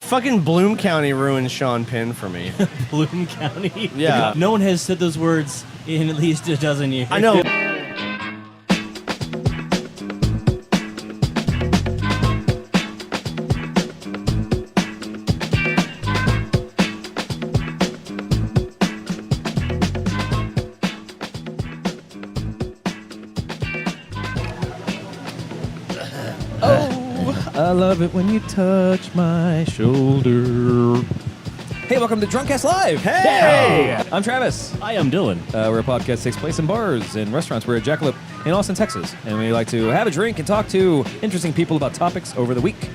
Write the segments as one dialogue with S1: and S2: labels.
S1: Fucking Bloom County ruined Sean Penn for me.
S2: Bloom County.
S1: Yeah.
S2: No one has said those words in at least a dozen years.
S1: I know.
S3: I love it when you touch my shoulder. Hey, welcome to Drunkcast Live.
S1: Hey!
S3: I'm Travis.
S2: I am Dylan.
S3: We're a podcast that takes place in bars and restaurants. We're at Jackalope in Austin, Texas. And we like to have a drink and talk to interesting people about topics over the week.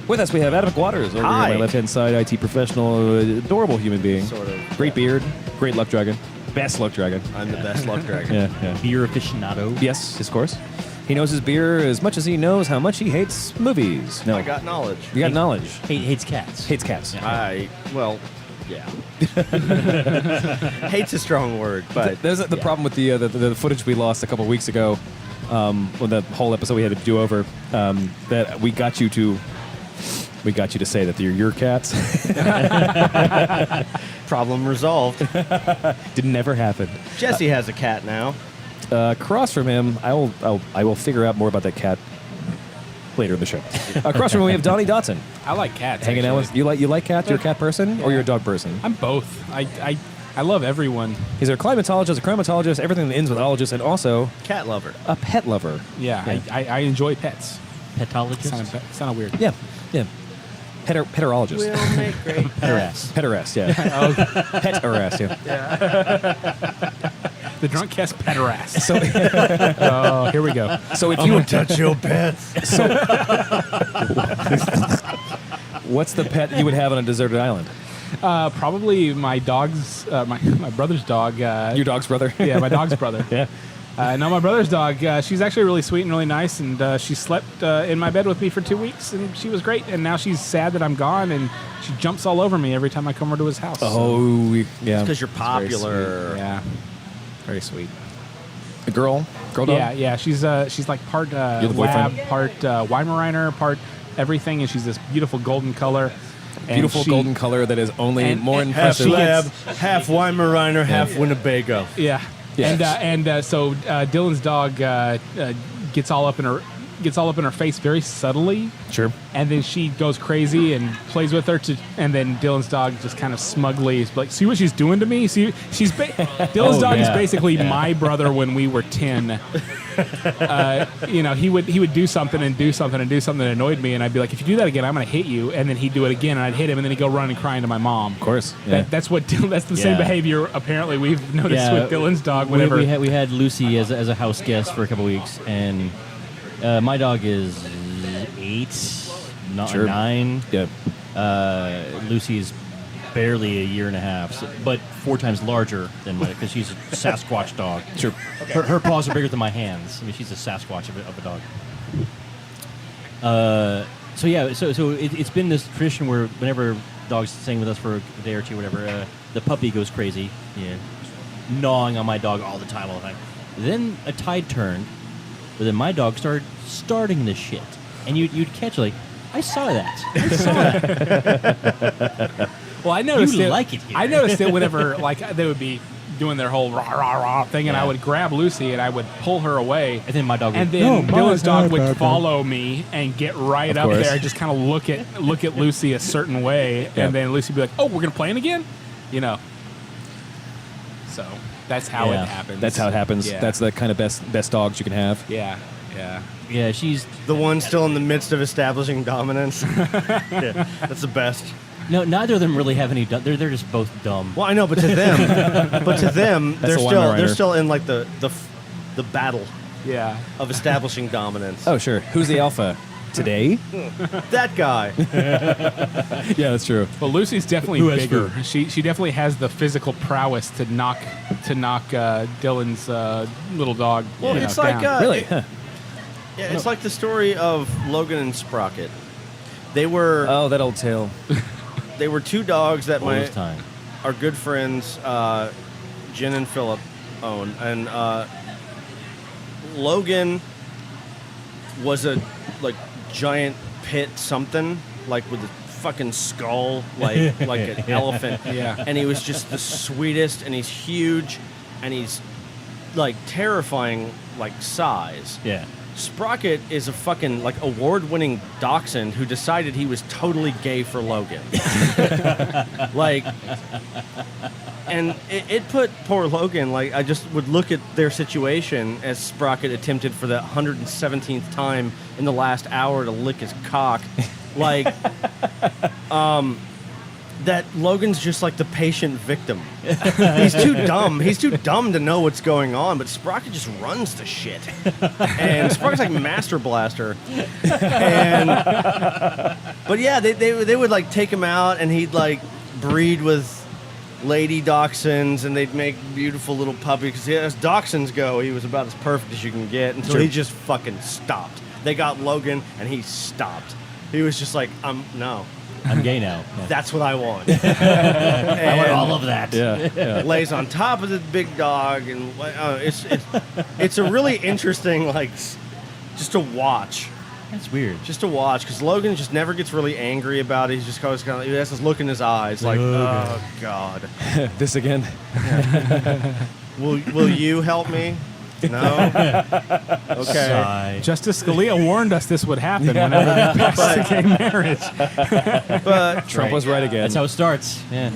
S3: With us, we have Adam McWaters over here on
S1: Hi.
S3: my left-hand side, IT professional, adorable human being.
S1: Sort of.
S3: Great beard, great luck dragon, best luck dragon.
S1: I'm the best luck dragon.
S3: Yeah.
S2: Beer aficionado.
S3: Yes, of course. He knows his beer as much as he knows how much he hates movies. No,
S1: I got knowledge.
S3: you got knowledge.
S2: Hates cats.
S3: Hates cats.
S2: Yeah.
S1: Yeah. Hate's a strong word, but
S3: There's the problem with the footage we lost a couple weeks ago, with the whole episode we had to do over. That we got you to say that they're your cats.
S1: problem resolved.
S3: Didn't ever happen.
S1: Jesse has a cat now.
S3: Across from him, I will figure out more about that cat later in the show. Across from him, we have Donnie Dotson
S4: I like cats.
S3: hanging out
S4: actually.
S3: with you. Like cats? You're a cat person, or you're a dog person?
S4: I'm both. I love everyone.
S3: He's a climatologist, a chromatologist, everything that ends with ologist, and also
S1: Cat lover.
S3: a pet lover.
S4: Yeah, I enjoy pets.
S2: Petologist.
S4: Sounded weird.
S3: Yeah. Peterologist.
S1: We'll make great
S2: Petarass.
S3: Petarest, yeah. Petarest, yeah.
S4: The drunk cast pederass.
S3: So,
S4: Oh, here we go.
S3: so if you
S1: touch your pets.
S3: what's the pet you would have on a deserted island?
S4: Probably my dog's, my brother's dog.
S3: Your dog's brother?
S4: Yeah, my dog's brother.
S3: Yeah.
S4: No, my brother's dog. She's actually really sweet and really nice, and she slept in my bed with me for 2 weeks, and she was great. And now she's sad that I'm gone, and she jumps all over me every time I come over to his house.
S3: Oh, yeah.
S1: Because you're popular.
S4: Yeah, very sweet.
S3: A girl dog?
S4: Yeah. She's like part
S3: the
S4: lab,
S3: boyfriend?
S4: part Weimaraner, part everything, and she's this beautiful golden color. And
S3: Beautiful
S4: she-
S3: golden color that is only
S4: and-
S3: more
S4: and
S1: Half
S3: impressive.
S4: she
S1: lab,
S4: gets-
S1: half Weimaraner, half Winnebago.
S4: Yeah.
S3: Yes.
S4: So Dylan's dog gets all up in her face very subtly,
S3: Sure.
S4: and then she goes crazy and plays with her and then Dylan's dog just kind of smugly is like, see what she's doing to me? See, Dylan's dog is
S3: yeah.
S4: basically my brother when we were 10. He would do something that annoyed me, and I'd be like, if you do that again, I'm going to hit you. And then he'd do it again, and I'd hit him, and then he'd go running crying to my mom.
S3: Of course. Yeah.
S4: That's the same
S2: Yeah.
S4: behavior apparently we've noticed with Dylan's dog. Whenever
S2: We had Lucy as a house guest for a couple weeks, and my dog is 8, not
S3: Sure.
S2: 9.
S3: Yeah.
S2: Lucy is barely a year and a half, but 4 times larger than my, because she's a Sasquatch dog.
S3: Sure.
S2: Her paws are bigger than my hands. I mean, she's a Sasquatch of a dog. So it's been this tradition where whenever dogs staying with us for a day or two, whatever, the puppy goes crazy, gnawing on my dog all the time. Then a tide turned, but then my dog started starting this shit, and you'd catch like, I saw that.
S4: Well, I noticed
S2: You
S4: it.
S2: like it here.
S4: I noticed it whenever like they would be doing their whole rah rah rah thing, and
S2: Yeah.
S4: I would grab Lucy and I would pull her away,
S2: And then my dog would,
S4: and then Dylan's dog would follow me and get right
S3: Of
S4: up
S3: course.
S4: there, and just kind of look at Lucy a certain way,
S3: Yeah.
S4: and then Lucy would be like, "Oh, we're gonna play it again," So that's how
S2: Yeah.
S4: it happens.
S3: That's how it happens.
S4: Yeah.
S3: That's the kind of best dogs you can have.
S4: yeah.
S2: yeah, she's
S1: The one still in the midst of establishing dominance. Yeah, that's the best.
S2: no. Neither of them really have any. They're just both dumb.
S1: Well, I know, but to them, they're
S3: a Weimaraner.
S1: still in like the battle
S4: Yeah.
S1: of establishing dominance.
S3: Oh, sure. Who's the alpha? Today?
S1: That guy.
S3: Yeah, that's true.
S4: Well, Lucy's definitely
S2: Who has
S4: bigger. She definitely has the physical prowess to knock Dylan's little dog.
S1: Well, it's like
S4: down.
S3: Really? Huh.
S1: yeah, it's like the story of Logan and Sprocket. They were
S3: Oh, that old tale.
S1: they were two dogs that
S2: All this time.
S1: our good friends Jen and Philip own, and Logan was a like giant pit something like with the fucking skull like an elephant.
S4: Yeah.
S1: And he was just the sweetest, and he's huge, and he's like terrifying like size.
S2: Yeah.
S1: Sprocket is a fucking like award-winning dachshund who decided he was totally gay for Logan. Like, and it put poor Logan, like, I just would look at their situation as Sprocket attempted for the 117th time in the last hour to lick his cock. Like, that Logan's just like the patient victim. He's too dumb. He's too dumb to know what's going on, but Sprocket just runs the shit. And Sprocket's like Master Blaster. And but yeah, they would like take him out, and he'd like breed with lady dachshunds, and they'd make beautiful little puppies. Because as dachshunds go, he was about as perfect as you can get until
S2: Sure.
S1: he just fucking stopped. They got Logan, and he stopped. He was just like, no.
S2: I'm gay now. Yeah.
S1: That's what I want.
S2: I want all of that.
S3: Yeah.
S1: Lays on top of the big dog, and it's a really interesting just to watch,
S2: That's weird.
S1: because Logan just never gets really angry about it. He's just always kind of, he has this look in his eyes like, oh god,
S3: This again.
S1: will you help me? No. Okay.
S2: Sigh.
S4: Justice Scalia warned us this would happen whenever they passed the gay marriage.
S1: But
S3: Trump was right again.
S2: That's how it starts. Yeah.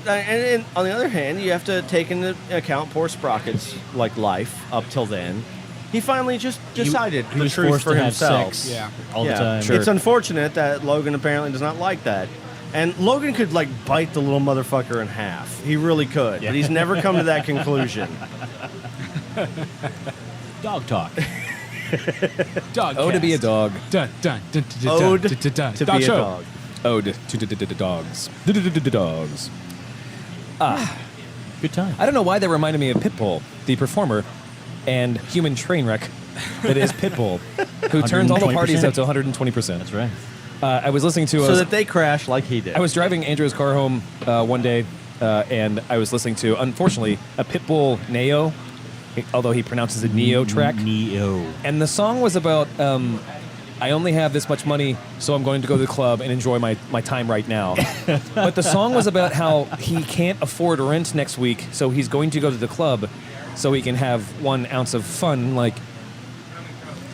S1: and on the other hand, you have to take into account poor Sprocket's like life up till then. He finally just decided
S2: He
S1: the
S2: was
S1: truth
S2: forced
S1: for
S2: to have
S1: himself.
S2: sex
S4: Yeah.
S2: all the time.
S1: It's unfortunate that Logan apparently does not like that. And Logan could like bite the little motherfucker in half. He really could.
S2: Yeah.
S1: But he's never come to that conclusion.
S2: Dog talk.
S4: Dog.
S3: Oh, to be a dog.
S4: Dun, dun, dun, dun, dun,
S1: Ode
S4: dun, dun, dun.
S1: to
S4: Dog
S1: be a
S4: show.
S1: dog.
S3: Ode to dogs. Dogs.
S2: Good time.
S3: I don't know why that reminded me of Pitbull, the performer and human train wreck that is Pitbull, who turns all the parties
S2: 120%.
S3: up to 120%.
S2: That's right.
S3: I was listening to
S1: So that they crash like he did.
S3: I was driving Andrew's car home one day, and I was listening to, unfortunately, a Pitbull Neo, although he pronounces it Neo track.
S2: Neo.
S3: And the song was about, I only have this much money, so I'm going to go to the club and enjoy my time right now. But the song was about how he can't afford rent next week, so he's going to go to the club so he can have 1 ounce of fun, like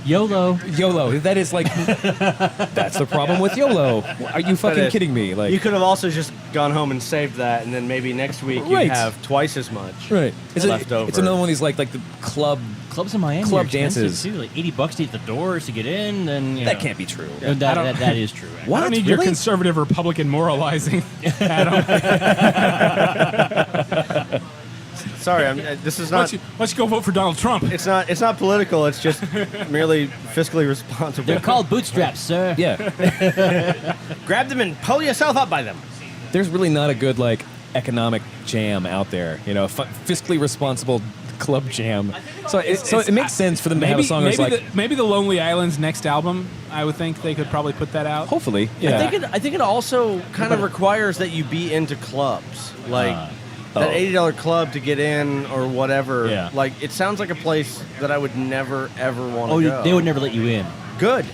S2: YOLO.
S3: YOLO. That is like, that's the problem with YOLO. Are you fucking
S1: is-
S3: kidding me? Like,
S1: you could have also just gone home and saved that, and then maybe next week
S3: Right.
S1: you'd have twice as much
S3: right?
S1: left over.
S3: It's another one of these like the club.
S2: Clubs in Miami
S3: Club
S2: are expensive,
S3: dances.
S2: too. Like $80 to eat the doors to get in. Then
S3: That can't be true.
S2: That is true.
S4: I don't need your
S3: Really?
S4: conservative Republican moralizing, Adam.
S1: Sorry, this is
S4: Why
S1: not.
S4: don't you go vote for Donald Trump?
S1: It's not. It's not political. It's just merely fiscally responsible.
S2: They're called bootstraps, sir.
S3: Yeah,
S1: Grab them and pull yourself up by them.
S3: there's really not a good like economic jam out there. You know, fiscally responsible club jam. So it makes sense for them to have a song that's like.
S4: maybe the Lonely Island's next album. I would think they could probably put that out.
S3: Hopefully,
S1: I
S3: yeah.
S1: think it also kind of requires that you be into clubs, like that $80 club to get in or whatever.
S2: Yeah.
S1: Like it sounds like a place that I would never ever want to
S2: Oh,
S1: go.
S2: they would never let you in.
S1: Good.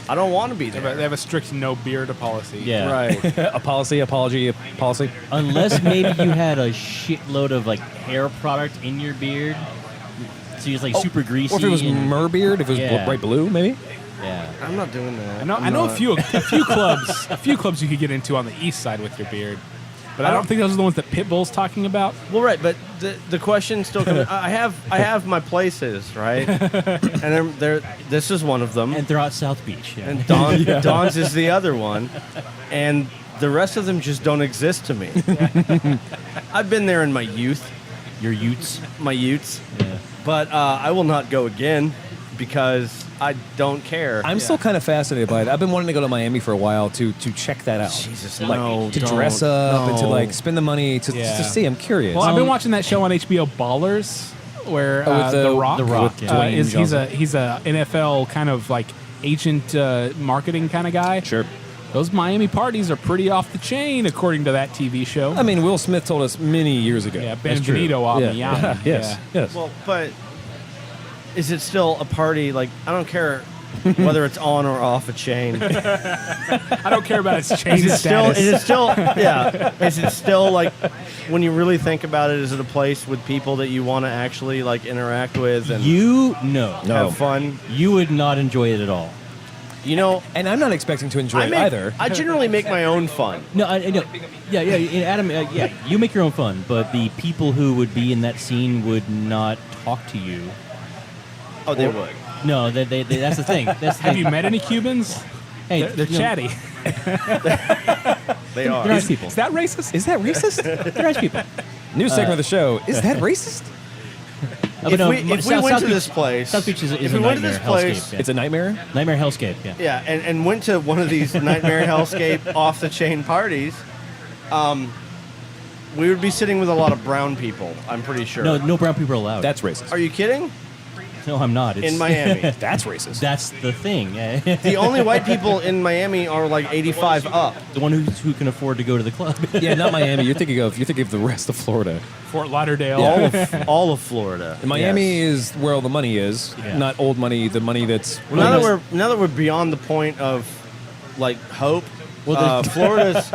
S1: I don't want to be
S4: They
S1: there.
S4: have a strict no beard policy.
S2: Yeah.
S1: Right.
S3: a policy.
S2: Unless maybe you had a shitload of like hair product in your beard. So you're like super greasy.
S3: Or if it was
S2: and-
S3: Merbeard, if it was
S2: Yeah.
S3: bright blue, maybe.
S2: Yeah.
S1: I'm not doing that.
S4: I know a few clubs you could get into on the east side with your beard, but I don't think those are the ones that Pitbull's talking about.
S1: Well, right, but the question still comes. I have my places, right, and this is one of them,
S2: And they're out South Beach. Yeah.
S1: and Don's is the other one, and the rest of them just don't exist to me. I've been there in my youth,
S2: Your Utes. Yeah.
S1: but I will not go again because I don't care.
S3: I'm still kind of fascinated by it. I've been wanting to go to Miami for a while to check that out.
S1: Jesus,
S3: like,
S1: no,
S3: to
S1: don't,
S3: dress up and to
S1: no.
S3: like spend the money to see. I'm curious.
S4: Well, I've been watching that show on HBO, Ballers, where
S3: with
S4: the Rock,
S2: The Rock, yeah.
S3: Dwayne
S4: he's
S3: Johnson.
S4: a NFL kind of like agent marketing kind of guy.
S3: Sure.
S4: Those Miami parties are pretty off the chain, according to that TV show.
S3: I mean, Will Smith told us many years ago.
S4: yeah,
S2: That's true.
S4: Benvenuto a
S3: Yeah.
S4: Miami.
S3: Yes.
S4: Yeah.
S3: Yes.
S1: Well, but is it still a party? Like I don't care whether it's on or off a chain.
S4: I don't care about its chain
S1: Is it
S4: status.
S1: still? Yeah. Is it still like when you really think about it? Is it a place with people that you want to actually like interact with and
S2: No.
S1: have fun?
S2: You would not enjoy it at all.
S1: You know,
S3: And I'm not expecting to enjoy it either.
S1: I generally make my own fun.
S2: No, I know. Yeah, Adam. Yeah, you make your own fun, but the people who would be in that scene would not talk to you.
S1: Oh, they would.
S2: No, they that's the thing. That's the
S4: Have
S2: thing.
S4: you met any Cubans?
S2: Hey,
S4: They're
S2: you know,
S4: chatty.
S1: They are.
S2: They're nice people.
S4: Is that racist?
S3: Is that racist?
S2: They're nice people.
S3: New segment of the show. Is that racist?
S2: But
S1: If
S2: no,
S1: we went
S2: South
S1: to
S2: Beach-
S1: this place,
S2: South Beach is
S1: if
S2: a
S1: we went to
S2: nightmare
S1: this place,
S2: hellscape. Yeah.
S3: It's a nightmare?
S2: Nightmare hellscape. Yeah.
S1: yeah, and went to one of these nightmare hellscape off the chain parties, we would be sitting with a lot of brown people. I'm pretty sure.
S2: No brown people are allowed.
S3: That's racist.
S1: Are you kidding?
S2: No, I'm not. It's,
S1: In Miami,
S3: That's racist.
S2: That's the thing.
S1: the only white people in Miami are like 85 up.
S2: The one who can afford to go to the club.
S3: Yeah, not Miami. You're thinking of the rest of Florida.
S4: Fort Lauderdale.
S1: All of Florida.
S3: Miami
S1: Yes.
S3: is where all the money is,
S2: Yeah.
S3: not old money. The money that's
S1: Well, now that we're beyond the point of like hope,
S2: Well,
S1: Florida's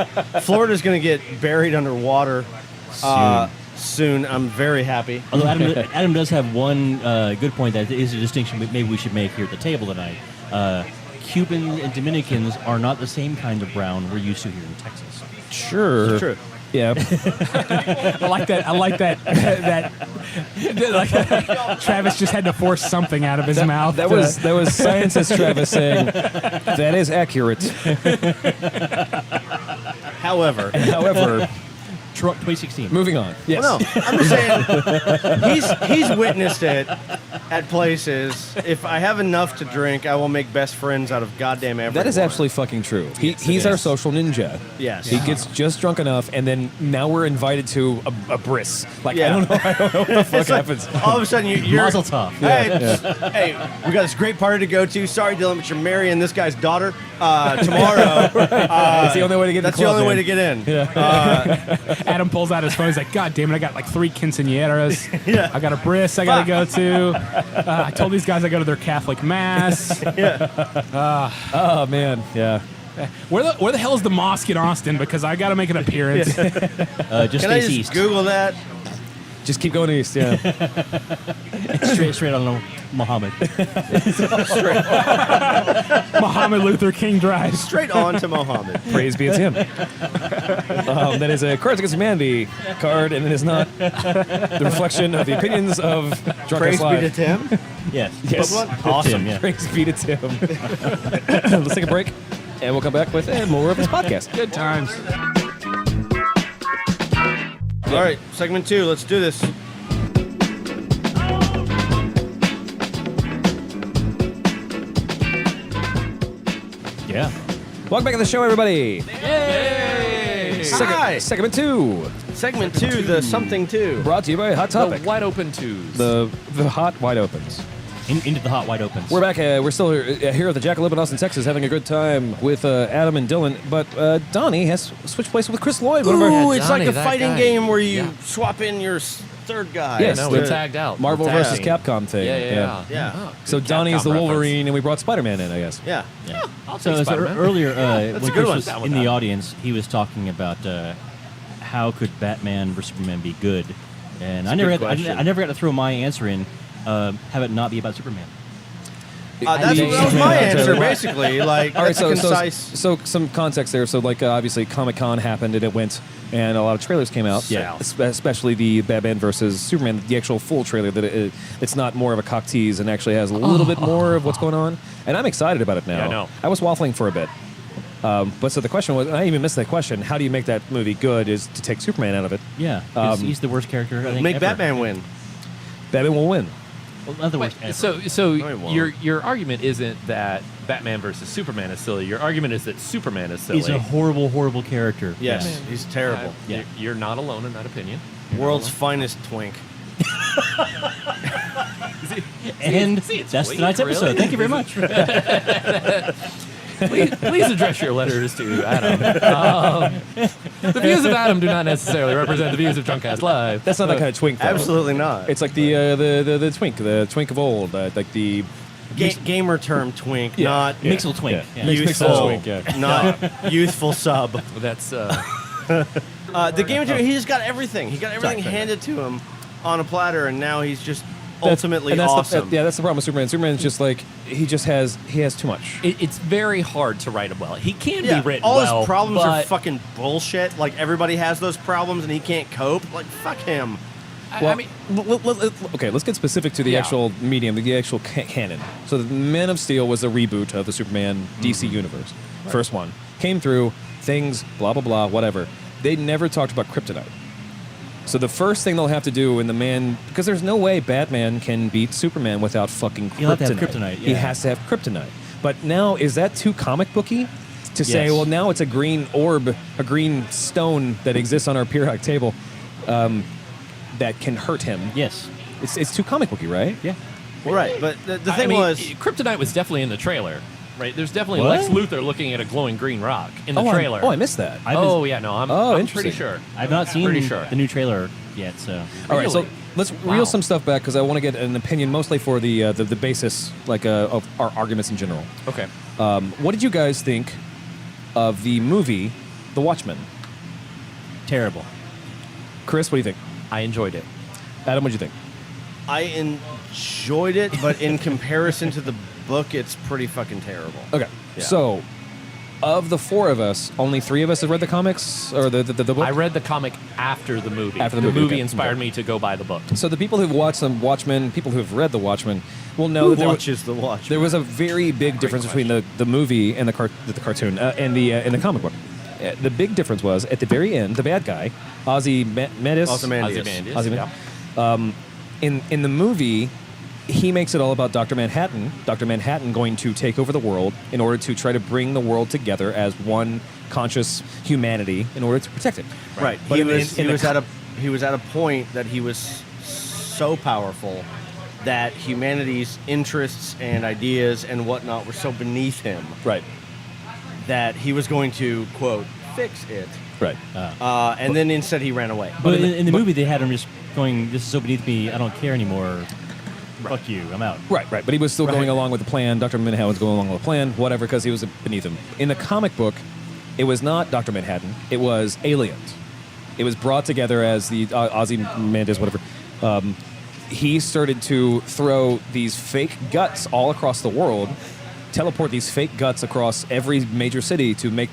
S1: going to get buried underwater soon. I'm very happy.
S2: Although Adam does have one good point that is a distinction maybe we should make here at the table tonight. Cubans and Dominicans are not the same kind of brown we're used to here in Texas.
S3: sure.
S1: It's true.
S3: Yeah.
S4: I like that. Like, Travis just had to force something out of his mouth.
S3: That was scientist Travis saying that is accurate.
S1: However,
S3: However,
S2: 2016.
S3: moving on. Yes.
S1: well, no, I'm just saying he's witnessed it at places. If I have enough to drink, I will make best friends out of goddamn everyone.
S3: That is absolutely fucking true. He's our social ninja.
S1: Yes.
S3: He gets just drunk enough, and then now we're invited to a bris. Like,
S1: Yeah.
S3: I don't know what the fuck
S1: It's like,
S3: happens.
S1: all of a sudden you're
S2: Mazel tov.
S1: Hey, we got this great party to go to. Sorry, Dylan, but you're marrying this guy's daughter tomorrow.
S3: That's the only way to get in
S1: That's
S3: the club,
S1: the only way
S3: man.
S1: to get in.
S4: Adam pulls out his phone. He's like, God damn it, I got like 3 quinceañeras.
S1: Yeah.
S4: I got a bris I got to go to. I told these guys I go to their Catholic mass.
S3: Oh, man. Yeah.
S4: Where the hell is the mosque in Austin? Because I got to make an appearance.
S2: Just
S1: Can I
S2: face
S1: just
S2: east.
S1: Google that?
S3: Just keep going east, yeah.
S2: straight on Muhammad.
S4: Muhammad Luther King Drive.
S1: Straight on to Mohammed.
S3: Praise be to him. That is a Cards Against Humanity card, and it is not the reflection of the opinions of Drunk
S1: Praise
S3: Ass
S1: be to
S3: Live.
S1: Tim.
S2: Yes.
S3: Yes.
S1: Pokemon? Awesome.
S2: Tim, yeah.
S3: Praise be to Tim. Let's take a break, and we'll come back with more of this podcast.
S4: Good times.
S1: All right, segment 2. Let's do this.
S2: Yeah.
S3: Welcome back to the show, everybody.
S1: Hi.
S3: Segment 2,
S1: Segment 2, the something 2.
S3: brought to you by Hot Topic.
S5: The wide open twos.
S3: The hot wide opens.
S2: Into the hot wide opens.
S3: We're back. We're still here at the Jackalope in Austin, Texas, having a good time with Adam and Dylan. But Donnie has switched places with Chris Lloyd. One of our
S1: Ooh, it's
S5: Johnny,
S1: like a
S5: that
S1: fighting
S5: guy.
S1: game where you
S5: Yeah.
S1: swap in your third guy.
S3: Yes,
S5: no,
S3: the
S5: we tagged out.
S3: Marvel
S5: The tag
S3: versus
S5: team.
S3: Capcom thing.
S5: Yeah.
S1: Yeah.
S3: So Donnie's the Wolverine, and we brought Spider-Man in, I guess.
S1: Yeah.
S2: Yeah.
S5: I'll
S2: So,
S5: take
S2: so
S5: Spider-Man.
S2: earlier,
S1: a
S2: when
S1: good
S2: Chris
S1: one.
S2: was
S5: Down with
S2: in the
S5: that.
S2: audience, he was talking about how could Batman versus Superman be good, and I
S1: a
S2: never,
S1: good
S2: got,
S1: question.
S2: I never got to throw my answer in. Have it not be about Superman.
S1: That was my answer, basically. Like,
S3: All right,
S1: that's
S3: so,
S1: a
S3: so
S1: concise.
S3: so some context there. So like obviously Comic-Con happened and it went, and a lot of trailers came out.
S2: Yeah.
S3: Especially the Batman versus Superman, the actual full trailer. That it's not more of a cock tease and actually has a little bit more of what's going on. And I'm excited about it now.
S5: Yeah, I know.
S3: I was waffling for a bit. But so the question was, and I even missed that question. How do you make that movie good? Is to take Superman out of it.
S2: Yeah, 'cause he's the worst character. I think
S1: Make
S2: ever.
S1: Batman win.
S3: Batman will win.
S2: Well, not the
S5: Wait,
S2: worst. ever.
S5: so
S1: No, he won't.
S5: your argument isn't that Batman versus Superman is silly. Your argument is that Superman is silly.
S2: He's a horrible, horrible character.
S1: Yes,
S2: Yeah.
S1: he's terrible.
S2: Yeah.
S5: You're not alone in that opinion.
S1: World's finest twink.
S2: And
S5: See, it's
S2: that's
S5: sweet,
S2: tonight's
S5: really.
S2: episode. Thank you very much.
S5: Please address your letters to Adam. The views of Adam do not necessarily represent the views of Drunk Ass Live.
S3: That's not that kind of twink. Though.
S1: Absolutely not.
S3: It's like the twink of old, like the
S1: gamer term twink,
S3: Yeah.
S1: not
S2: Mixel twink.
S3: Yeah.
S2: Yeah.
S3: Mix-
S1: youthful,
S3: twink, yeah.
S1: not youthful sub.
S5: That's
S1: The gamer term, he just got everything. He got everything
S3: Sorry.
S1: handed to him on a platter, and now he's just
S3: That's-
S1: ultimately
S3: and that's
S1: awesome.
S3: that's the problem with Superman. Superman's just like he has too much.
S5: it's very hard to write him well. He can
S1: Yeah,
S5: be written
S1: all
S5: well,
S1: his problems are
S5: but
S1: fucking bullshit. Like everybody has those problems, and he can't cope. Like fuck him.
S5: I mean,
S3: Okay, let's get specific to the
S5: Yeah.
S3: actual medium, the actual canon. So, the Man of Steel was a reboot of the Superman DC universe. First one came through, things, blah blah blah, whatever. They never talked about kryptonite. So the first thing they'll have to do in the Man, because there's no way Batman can beat Superman without fucking kryptonite.
S2: He'll have to have kryptonite,
S3: He
S2: yeah.
S3: has to have kryptonite. But now, is that too comic booky? To say,
S2: Yes.
S3: well, now it's a green orb, a green stone that exists on our periodic table that can hurt him.
S2: Yes.
S3: It's too comic booky, right?
S2: Yeah.
S1: Well, right, but the
S5: I
S1: thing
S5: mean,
S1: was,
S5: Kryptonite was definitely in the trailer, right? There's definitely
S2: What?
S5: Lex Luthor looking at a glowing green rock in the
S3: Oh,
S5: trailer.
S3: I missed that.
S5: Oh yeah, no, I'm pretty
S3: interesting.
S5: sure.
S2: I've not seen
S5: Pretty sure.
S2: the new trailer yet, so.
S3: All right, so
S5: Really?
S3: let's
S5: Wow.
S3: reel some stuff back because I want to get an opinion mostly for the basis of our arguments in general.
S5: Okay.
S3: What did you guys think of the movie The Watchmen?
S2: Terrible.
S3: Chris, what do you think?
S5: I enjoyed it.
S3: Adam, what do you think?
S1: I enjoyed it, but in comparison to the book, it's pretty fucking terrible.
S3: Okay,
S1: Yeah.
S3: so of the four of us, only three of us have read the comics or the book.
S5: I read the comic after the movie.
S3: After the movie, okay.
S5: inspired
S3: Okay.
S5: me to go buy the book.
S3: So the people who've watched the Watchmen, people who have read the Watchmen, will know
S1: Who
S3: that
S1: watches the watch?
S3: there was a very big difference between the movie and the cartoon and the comic book. The big difference was at the very end, the bad guy, Ozymandias.
S1: Ozymandias.
S3: Ozymandias.
S1: Yeah.
S3: In the movie, he makes it all about Dr. Manhattan. Dr. Manhattan going to take over the world in order to try to bring the world together as one conscious humanity in order to protect it.
S1: Right.
S3: But
S1: He
S3: in-
S1: was
S3: in
S1: he
S3: the
S1: was
S3: co-
S1: at a point that he was so powerful that humanity's interests and ideas and whatnot were so beneath him
S3: Right.
S1: that he was going to quote fix it,
S3: Right.
S1: and then instead he ran away.
S2: But in the movie, they had him just going, "This is so beneath me. I don't care anymore. Fuck you. I'm out."
S3: Right, right. But he was still going
S1: Right.
S3: along with the plan. Dr. Manhattan was going along with the plan, whatever, because he was beneath him. In the comic book, it was not Dr. Manhattan. It was aliens. It was brought together as the Ozymandias, whatever. He started to throw these fake guts all across the world, teleport these fake guts across every major city to make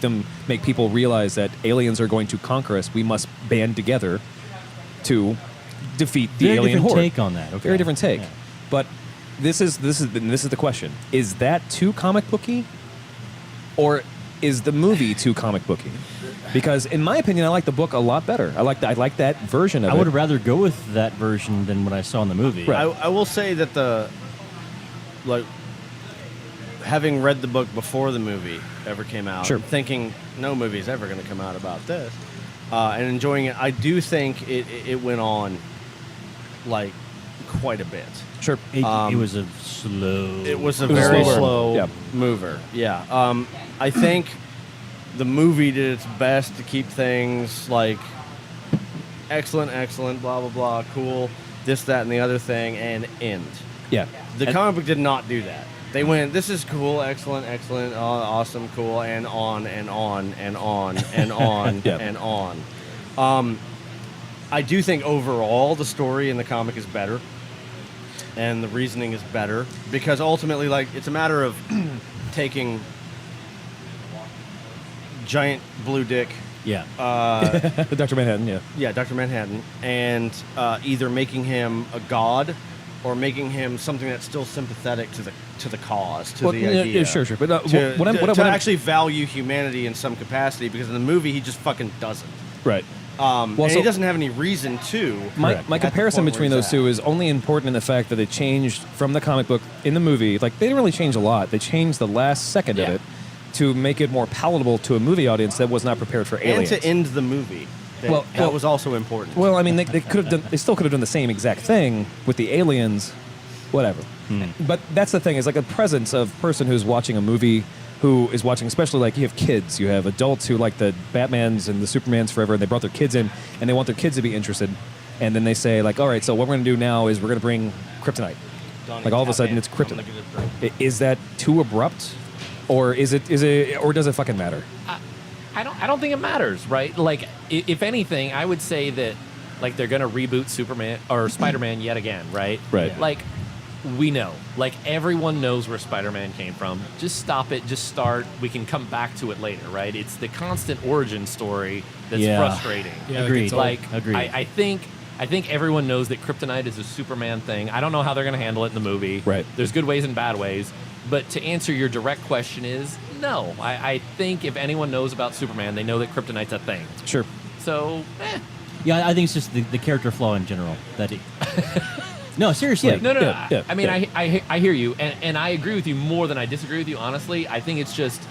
S3: people realize that aliens are going to conquer us. We must band together to defeat the
S2: Very
S3: alien
S2: different
S3: horde.
S2: take on that. Okay.
S3: Very different take.
S2: Yeah.
S3: But this is the question: is that too comic booky, or is the movie too comic booky? Because in my opinion, I like the book a lot better. I like that version of
S2: I
S3: it.
S2: would rather go with that version than what I saw in the movie.
S3: Right.
S1: I will say that having read the book before the movie ever came out,
S3: Sure.
S1: thinking no movie is ever going to come out about this, and enjoying it, I do think it went on like quite a bit.
S3: Sure.
S2: It was a slow.
S1: It was a
S3: It was
S1: very
S3: slower.
S1: slow
S3: Yeah.
S1: mover. Yeah. I think the movie did its best to keep things like excellent, blah, blah, blah, cool, this, that, and the other thing, and end.
S3: Yeah.
S1: The
S3: And-
S1: comic book did not do that. They went, this is cool, excellent, awesome, cool, and on, and on, and on, and on,
S3: Yeah.
S1: and on. I do think overall the story in the comic is better, and the reasoning is better, because ultimately, like, it's a matter of taking giant blue dick,
S2: Yeah.
S3: Dr. Manhattan. Yeah.
S1: yeah, Dr. Manhattan, and either making him a god or making him something that's still sympathetic to the cause, to
S3: Well,
S1: the
S3: yeah,
S1: idea.
S3: yeah, sure. But
S1: To,
S3: what I'm
S1: to actually value humanity in some capacity, because in the movie he just fucking doesn't.
S3: right.
S1: And
S3: so-
S1: he doesn't have any reason to.
S3: My
S1: at the
S3: comparison
S1: point
S3: between
S1: where
S3: those
S1: he's
S3: two
S1: at.
S3: is only important in the fact that they changed from the comic book in the movie. Like, they didn't really change a lot. They changed the last second of
S5: Yeah.
S3: it to make it more palatable to a movie audience that was not prepared for
S1: And
S3: aliens.
S1: to end the movie. That was also important.
S3: Well, I mean, they could have done. They still could have done the same exact thing with the aliens, whatever. But that's the thing is like a presence of person who's watching a movie, who is watching, especially like you have kids, you have adults who like the Batmans and the Supermans forever, and they brought their kids in, and they want their kids to be interested, and then they say like, all right, so what we're going to do now is we're going to bring kryptonite. Like all of a sudden it's kryptonite. Is that too abrupt, or is it, or does it fucking matter?
S5: I don't think it matters, right? Like, if anything, I would say that, like, they're gonna reboot Superman or Spider-Man yet again, right?
S3: Right.
S5: Like, we know, like, everyone knows where Spider-Man came from. Just stop it. Just start. We can come back to it later, right? It's the constant origin story that's frustrating.
S4: Yeah,
S2: Agreed.
S5: Like,
S2: Agreed.
S5: I think everyone knows that kryptonite is a Superman thing. I don't know how they're going to handle it in the movie.
S3: Right.
S5: There's good ways and bad ways. But to answer your direct question is no. I think if anyone knows about Superman, they know that kryptonite's a thing.
S3: Sure.
S5: So,
S2: Yeah, I think it's just the character flaw in general. No, seriously.
S5: No.
S3: Yeah,
S5: I mean,
S3: yeah.
S5: I hear you, and I agree with you more than I disagree with you, honestly. I think it's just,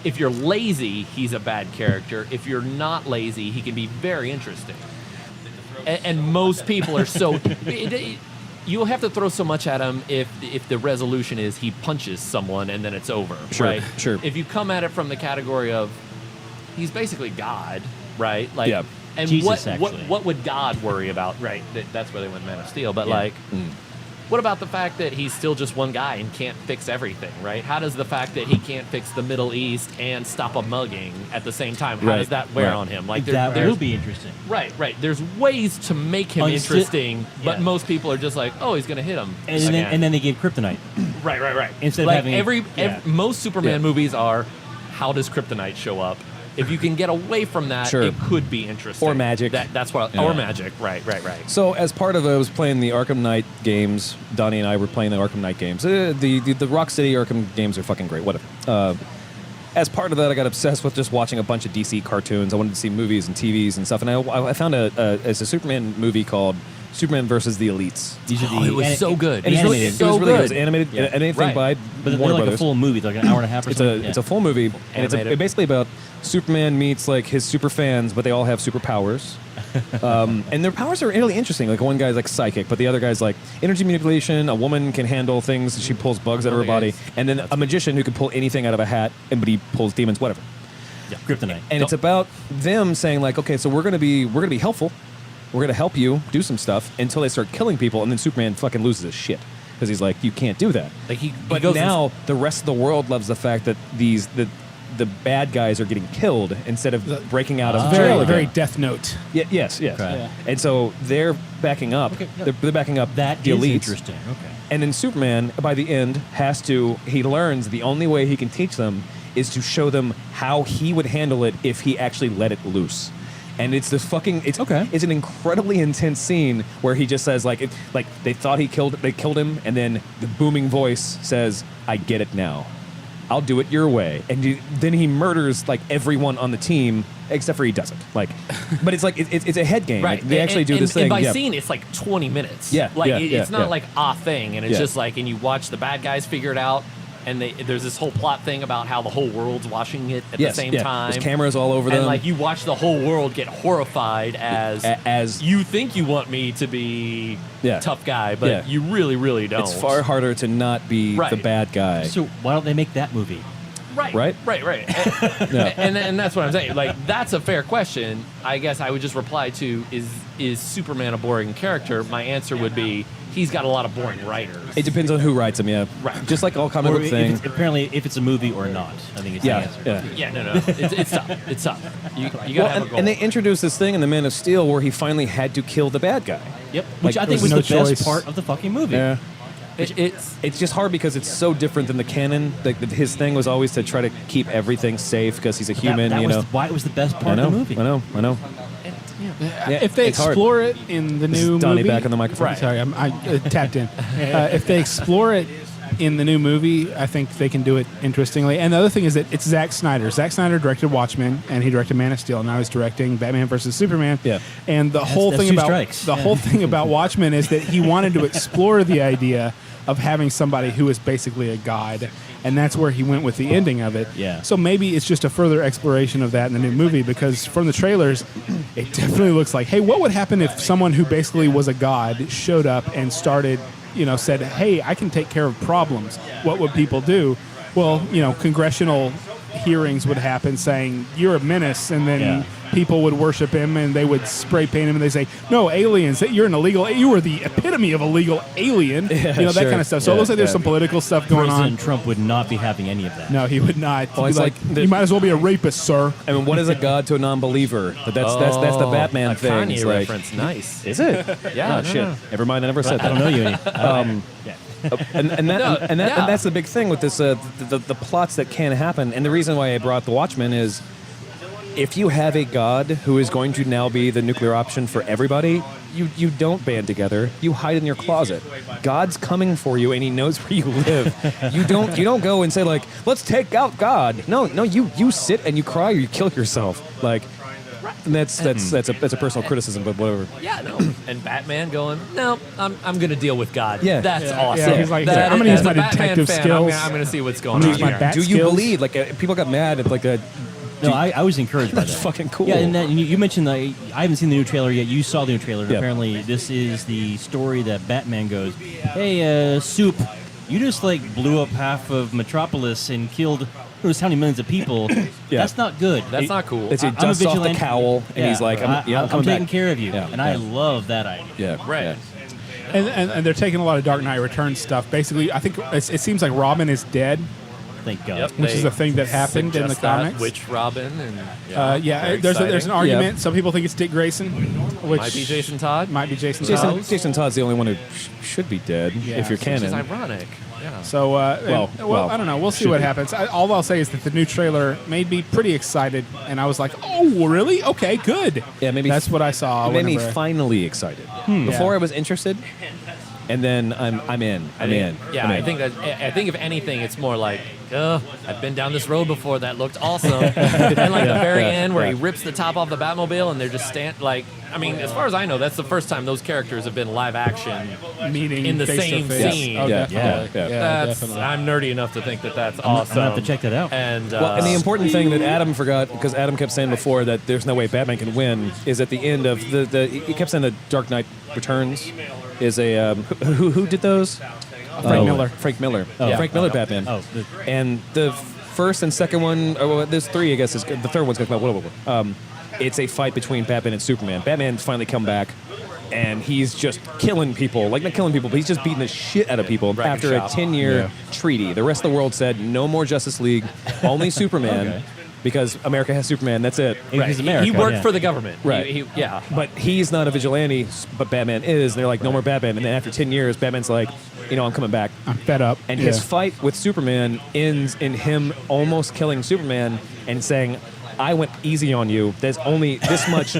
S5: if you're lazy, he's a bad character. If you're not lazy, he can be very interesting. And most people are so... You'll have to throw so much at him if the resolution is he punches someone and then it's over,
S3: Sure,
S5: right?
S3: sure.
S5: If you come at it from the category of he's basically God, right? Like,
S3: Yeah.
S5: and
S2: Jesus,
S5: what
S2: actually.
S5: would God worry about? Right. That's where they went Man of Steel. But
S2: Yeah.
S5: like, what about the fact that he's still just one guy and can't fix everything, right? How does the fact that he can't fix the Middle East and stop a mugging at the same time, how
S3: Right,
S5: does that wear
S3: right.
S5: on him? Like,
S2: That
S5: there's
S2: will be interesting.
S5: right. There's ways to make him interesting, but
S2: yeah.
S5: most people are just like, oh, he's gonna hit him.
S2: And then they gave kryptonite.
S5: Right.
S2: Instead of
S5: like
S2: having-
S5: every
S2: yeah.
S5: most Superman
S3: Yeah.
S5: movies are, how does kryptonite show up? If you can get away from that,
S3: Sure.
S5: it could be interesting.
S3: Or magic.
S5: That's what.
S3: Yeah.
S5: Or magic. Right.
S3: So as part of it, I was playing the Arkham Knight games. Donnie and I were playing the Arkham Knight games. The Rocksteady Arkham games are fucking great. Whatever. As part of that, I got obsessed with just watching a bunch of DC cartoons. I wanted to see movies and TVs and stuff. And I found it's a Superman movie called Superman versus the Elites.
S2: These are
S5: Oh, it was so good.
S2: The
S3: And it's really,
S2: animated.
S3: it was really good. It was
S5: good.
S3: animated,
S2: Yeah.
S3: anything
S5: Right.
S3: by
S2: But they're
S3: Warner
S2: like
S3: Brothers.
S2: a full movie, like an hour and a half or
S3: It's
S2: something.
S3: it's a full movie, and
S5: Animated.
S3: it's basically about Superman meets like his super fans, but they all have superpowers. And their powers are really interesting. Like one guy's like psychic, but the other guy's like energy manipulation. A woman can handle things; she pulls bugs out of her body, and then a magician who can pull anything out of a hat, but he pulls demons, whatever.
S2: Yeah, kryptonite.
S3: And it's about them saying like, okay, so we're gonna be helpful. We're gonna help you do some stuff until they start killing people, and then Superman fucking loses his shit because he's like, you can't do that.
S5: Like he
S3: But
S5: goes
S3: now the rest of the world loves the fact that the bad guys are getting killed instead of breaking out of jail.
S4: Very, very
S3: again.
S4: Death Note.
S3: Yes.
S2: Okay.
S4: Yeah.
S3: And so they're backing up.
S2: Okay, yeah.
S3: They're backing up
S2: That
S3: the
S2: is
S3: elites.
S2: interesting. Okay.
S3: And then Superman, by the end, he learns the only way he can teach them is to show them how he would handle it if he actually let it loose. And it's this fucking it's
S2: Okay.
S3: It's an incredibly intense scene where he just says like they thought they killed him, and then the booming voice says, "I get it now. I'll do it your way." And then he murders like everyone on the team except for he doesn't. Like, but it's like it's a head game.
S5: right.
S3: Like, they actually do this thing.
S5: And by
S3: yeah.
S5: scene, it's like 20 minutes.
S3: Yeah,
S5: Like
S3: yeah,
S5: it's
S3: yeah,
S5: not
S3: yeah.
S5: like a thing, and it's
S3: Yeah.
S5: just like, and you watch the bad guys figure it out. And there's this whole plot thing about how the whole world's watching it at
S3: Yes,
S5: the same
S3: yeah.
S5: time.
S3: There's cameras all over them.
S5: And like you watch the whole world get horrified as you think you want me to be
S3: Yeah.
S5: tough guy, but
S3: Yeah.
S5: you really, really don't.
S3: It's far harder to not be
S5: Right.
S3: the bad guy.
S2: So why don't they make that movie?
S5: right.
S3: Right? Yeah.
S5: And that's what I'm saying. Like that's a fair question. I guess I would just reply to is Superman a boring character? My answer would be he's got a lot of boring writers.
S3: It depends on who writes them, yeah.
S5: Right.
S3: Just like all comic
S2: Or
S3: book
S2: if
S3: things.
S2: if it's a movie or not. I think it's
S3: Yeah,
S2: the answer.
S3: yeah.
S5: Yeah, no. It's tough. It's tough. You gotta
S3: Well,
S5: have a goal.
S3: and they introduced this thing in the Man of Steel where he finally had to kill the bad guy.
S2: Yep. Which
S3: Like,
S2: I think
S4: there's
S2: was
S4: no
S2: the best
S4: choice.
S2: part of the fucking movie.
S3: Yeah.
S5: it's
S3: It's just hard because it's so different than the canon. Like his thing was always to try to keep everything safe because he's a human.
S2: That
S3: you
S2: was
S3: know.
S2: why it was the best
S3: I
S2: part
S3: know.
S2: of the movie.
S3: I know. Yeah,
S4: If they
S3: it's hard.
S4: explore it in the
S3: This
S4: new
S3: is Donnie
S4: movie,
S3: back on the microphone.
S4: Right. Sorry, I tapped in. If they explore it in the new movie, I think they can do it interestingly. And the other thing is that it's Zack Snyder. Zack Snyder directed Watchmen, and he directed Man of Steel. Now he's directing Batman versus Superman.
S3: Yeah.
S4: And the whole
S2: that's
S4: thing
S2: two
S4: about
S2: strikes.
S4: the whole thing about Watchmen is that he wanted to explore the idea of having somebody who is basically a god. And that's where he went with the ending of it.
S2: Yeah.
S4: So maybe it's just a further exploration of that in the new movie, because from the trailers, it definitely looks like, hey, what would happen if someone who basically was a god showed up and started, said, hey, I can take care of problems. What would people do? Well, congressional hearings would happen saying you're a menace, and then
S2: Yeah.
S4: people would worship him and they would spray paint him and they say, no, aliens, that you're an illegal, you are the epitome of a legal alien, that
S3: sure.
S4: kind of stuff. So it
S3: Yeah,
S4: looks like there's
S3: yeah.
S4: some political stuff going
S2: President
S4: on.
S2: Trump would not be having any of that.
S4: No, he would not.
S3: Well,
S4: He'd
S3: it's
S4: be
S3: like the-
S4: you might as well be a rapist, sir.
S3: I mean, what is a god to a non-believer? But that's the Batman
S5: a
S3: thing.
S5: Kanye
S3: It's like,
S5: reference. Nice.
S3: is it?
S5: Yeah,
S3: Oh,
S5: no,
S3: shit.
S5: no.
S3: Never mind. I never said
S2: I
S3: that.
S2: don't know you any. Yeah.
S3: and
S5: Yeah.
S3: that's the big thing with this the plots that can happen. And the reason why I brought The Watchmen is if you have a god who is going to now be the nuclear option for everybody, you don't band together. You hide in your closet. God's coming for you, and he knows where you live. you don't go and say like, let's take out God. No, you sit and you cry or you kill yourself. Like, and that's a personal criticism, but whatever.
S5: Yeah, no. And Batman going, no, I'm going to deal with God.
S3: Yeah.
S5: That's
S4: Yeah,
S5: awesome.
S4: he's like,
S5: That
S4: I'm gonna
S5: is-
S4: use
S5: as
S4: my
S5: a Batman
S4: detective
S5: fan,
S4: skills.
S5: I'm going to see what's
S4: I'm
S5: going
S4: gonna
S5: on
S4: use my
S5: here.
S4: bat
S3: Do you
S4: skills.
S3: believe? Like, people got mad at like a.
S2: No, I was encouraged by that.
S3: That's fucking cool.
S2: Yeah, and you mentioned that I haven't seen the new trailer yet. You saw the new trailer. And
S3: Yeah.
S2: apparently, this is the story that Batman goes, "Hey, Soup, you just like blew up half of Metropolis and killed who knows how many millions of people. That's not good.
S5: That's not cool.
S3: It's he
S2: I'm a
S3: dusts off the
S2: vigilante.
S3: cowl, and he's like, I'm
S2: I'm
S3: coming
S2: taking
S3: back.
S2: care of you,
S3: Yeah,
S2: and I
S3: yeah.
S2: love that idea.
S3: Yeah,
S5: Right.
S3: yeah.
S4: And they're taking a lot of Dark Knight Returns stuff. Basically, I think it seems like Robin is dead.
S2: Thank God.
S5: Yep,
S4: Which
S5: they
S4: is a thing that happened in the
S5: suggest that,
S4: comes.
S5: Which Robin and
S4: Yeah,
S5: very
S4: there's an
S5: exciting.
S4: argument. Some people think it's Dick Grayson, which
S5: Might be Jason Todd.
S4: might be Jason
S3: Jason,
S4: Todd.
S3: Jason Todd's the only one who should be dead
S4: Yeah.
S3: if you're
S5: Which is
S3: canon.
S5: ironic. Yeah.
S4: So,
S3: Well,
S4: I don't know. We'll see
S3: should
S4: what
S3: be.
S4: happens. All I'll say is that the new trailer made me pretty excited, and I was like, "Oh, really? Okay, good."
S3: Yeah, maybe
S4: that's what I saw.
S3: It made me
S4: whenever-
S3: finally excited. Before
S4: Yeah.
S3: I was interested, and then I'm in. I'm in.
S5: Yeah,
S3: I'm
S5: I
S3: in.
S5: think if anything, it's more like, I've been down this road before. That looked awesome. And like the very end where he rips the top off the Batmobile and they're just like, I mean, as far as I know, that's the first time those characters have been live action.
S4: meaning
S5: in the
S4: face to
S5: same
S4: face.
S5: scene.
S4: Oh,
S3: Yeah,
S4: definitely.
S3: yeah, yeah.
S5: That's
S4: definitely.
S5: I'm nerdy enough to think that that's
S2: I'm
S5: awesome.
S2: gonna have to check that out.
S5: And
S3: Well, and the important thing that Adam forgot, because Adam kept saying before that there's no way Batman can win, is at the end of he kept saying the Dark Knight Returns is a who did those?
S4: Frank Miller.
S3: Frank Miller.
S2: Oh.
S3: Frank Miller Batman.
S2: Oh,
S3: And the first and second one, well, there's three, I guess. The third one's going to come out. It's a fight between Batman and Superman. Batman's finally come back, and he's just killing people. Like, not killing people, but he's just beating the shit out of people
S5: Wrecking
S3: after a
S5: shop.
S3: 10-year treaty. The rest of the world said, no more Justice League, only Superman,
S2: Okay.
S3: because America has Superman. That's it.
S2: Right. He's America,
S5: he worked
S2: yeah.
S5: for the government.
S3: Right.
S5: Yeah.
S3: But he's not a vigilante, but Batman is. And they're like, no more Batman. And then after 10 years, Batman's like, I'm coming back.
S4: I'm fed up.
S3: And
S4: Yeah.
S3: his fight with Superman ends in him almost killing Superman and saying, I went easy on you. There's only this much.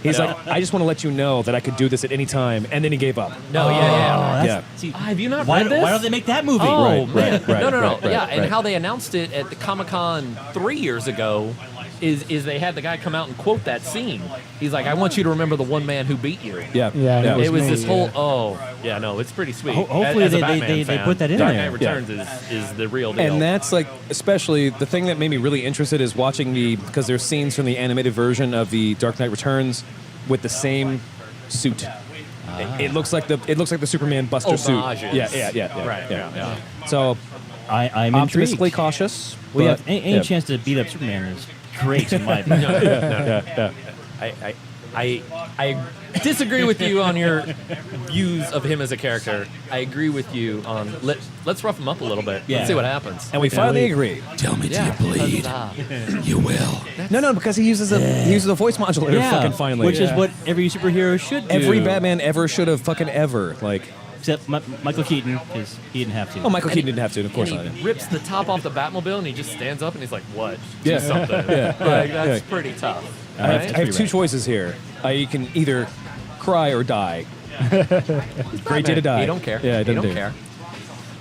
S3: He's like, I just want to let you know that I could do this at any time. And then he gave up.
S5: No, yeah.
S2: that's-
S3: Yeah.
S2: see,
S5: Have you not
S2: why,
S5: read this?
S2: why don't they make that movie?
S5: Oh
S3: Right,
S5: man,
S3: right,
S5: no,
S3: right,
S5: yeah,
S3: right,
S5: and
S3: right.
S5: how they announced it at the Comic-Con 3 years ago is they had the guy come out and quote that scene. He's like, I want you to remember the one man who beat you.
S3: Yeah.
S4: Yeah,
S5: It was
S4: me,
S5: this whole
S4: yeah.
S5: it's pretty sweet.
S2: Hopefully
S5: As a
S2: they-
S5: Batman
S2: they
S5: fan,
S2: put that in
S5: Dark
S2: there.
S5: Knight Returns is the real deal.
S3: And that's like, especially the thing that made me really interested is watching because there's scenes from the animated version of the Dark Knight Returns with the same suit. It looks like the Superman Buster suit.
S5: Homages.
S3: Yeah.
S5: Right, yeah.
S3: So
S2: I'm
S3: optimistically
S2: intrigued.
S3: cautious.
S2: Well, yeah,
S3: but-
S2: any
S3: yeah.
S2: chance to beat up Superman is great in my opinion.
S5: I disagree with you on your views of him as a character. I agree with you on let's rough him up a little bit.
S2: Yeah.
S5: Let's see what happens.
S3: And we finally agree.
S5: You will.
S3: No, because he uses a voice modulator. Fucking finally,
S2: which is what every superhero should do.
S3: every Batman ever should have fucking ever like.
S2: except Michael Keaton, because he didn't have to.
S3: Oh, Michael Keaton didn't have to. Of course
S5: And
S3: not.
S5: he rips the top off the Batmobile and he just stands up and he's like, "What?
S3: Yeah.
S5: Do something."
S3: Yeah.
S5: Like that's
S3: Yeah.
S5: pretty tough.
S3: I
S5: right?
S3: have two choices here. You can either cry or die. Great day to die.
S5: He don't care.
S3: Yeah,
S5: he don't care.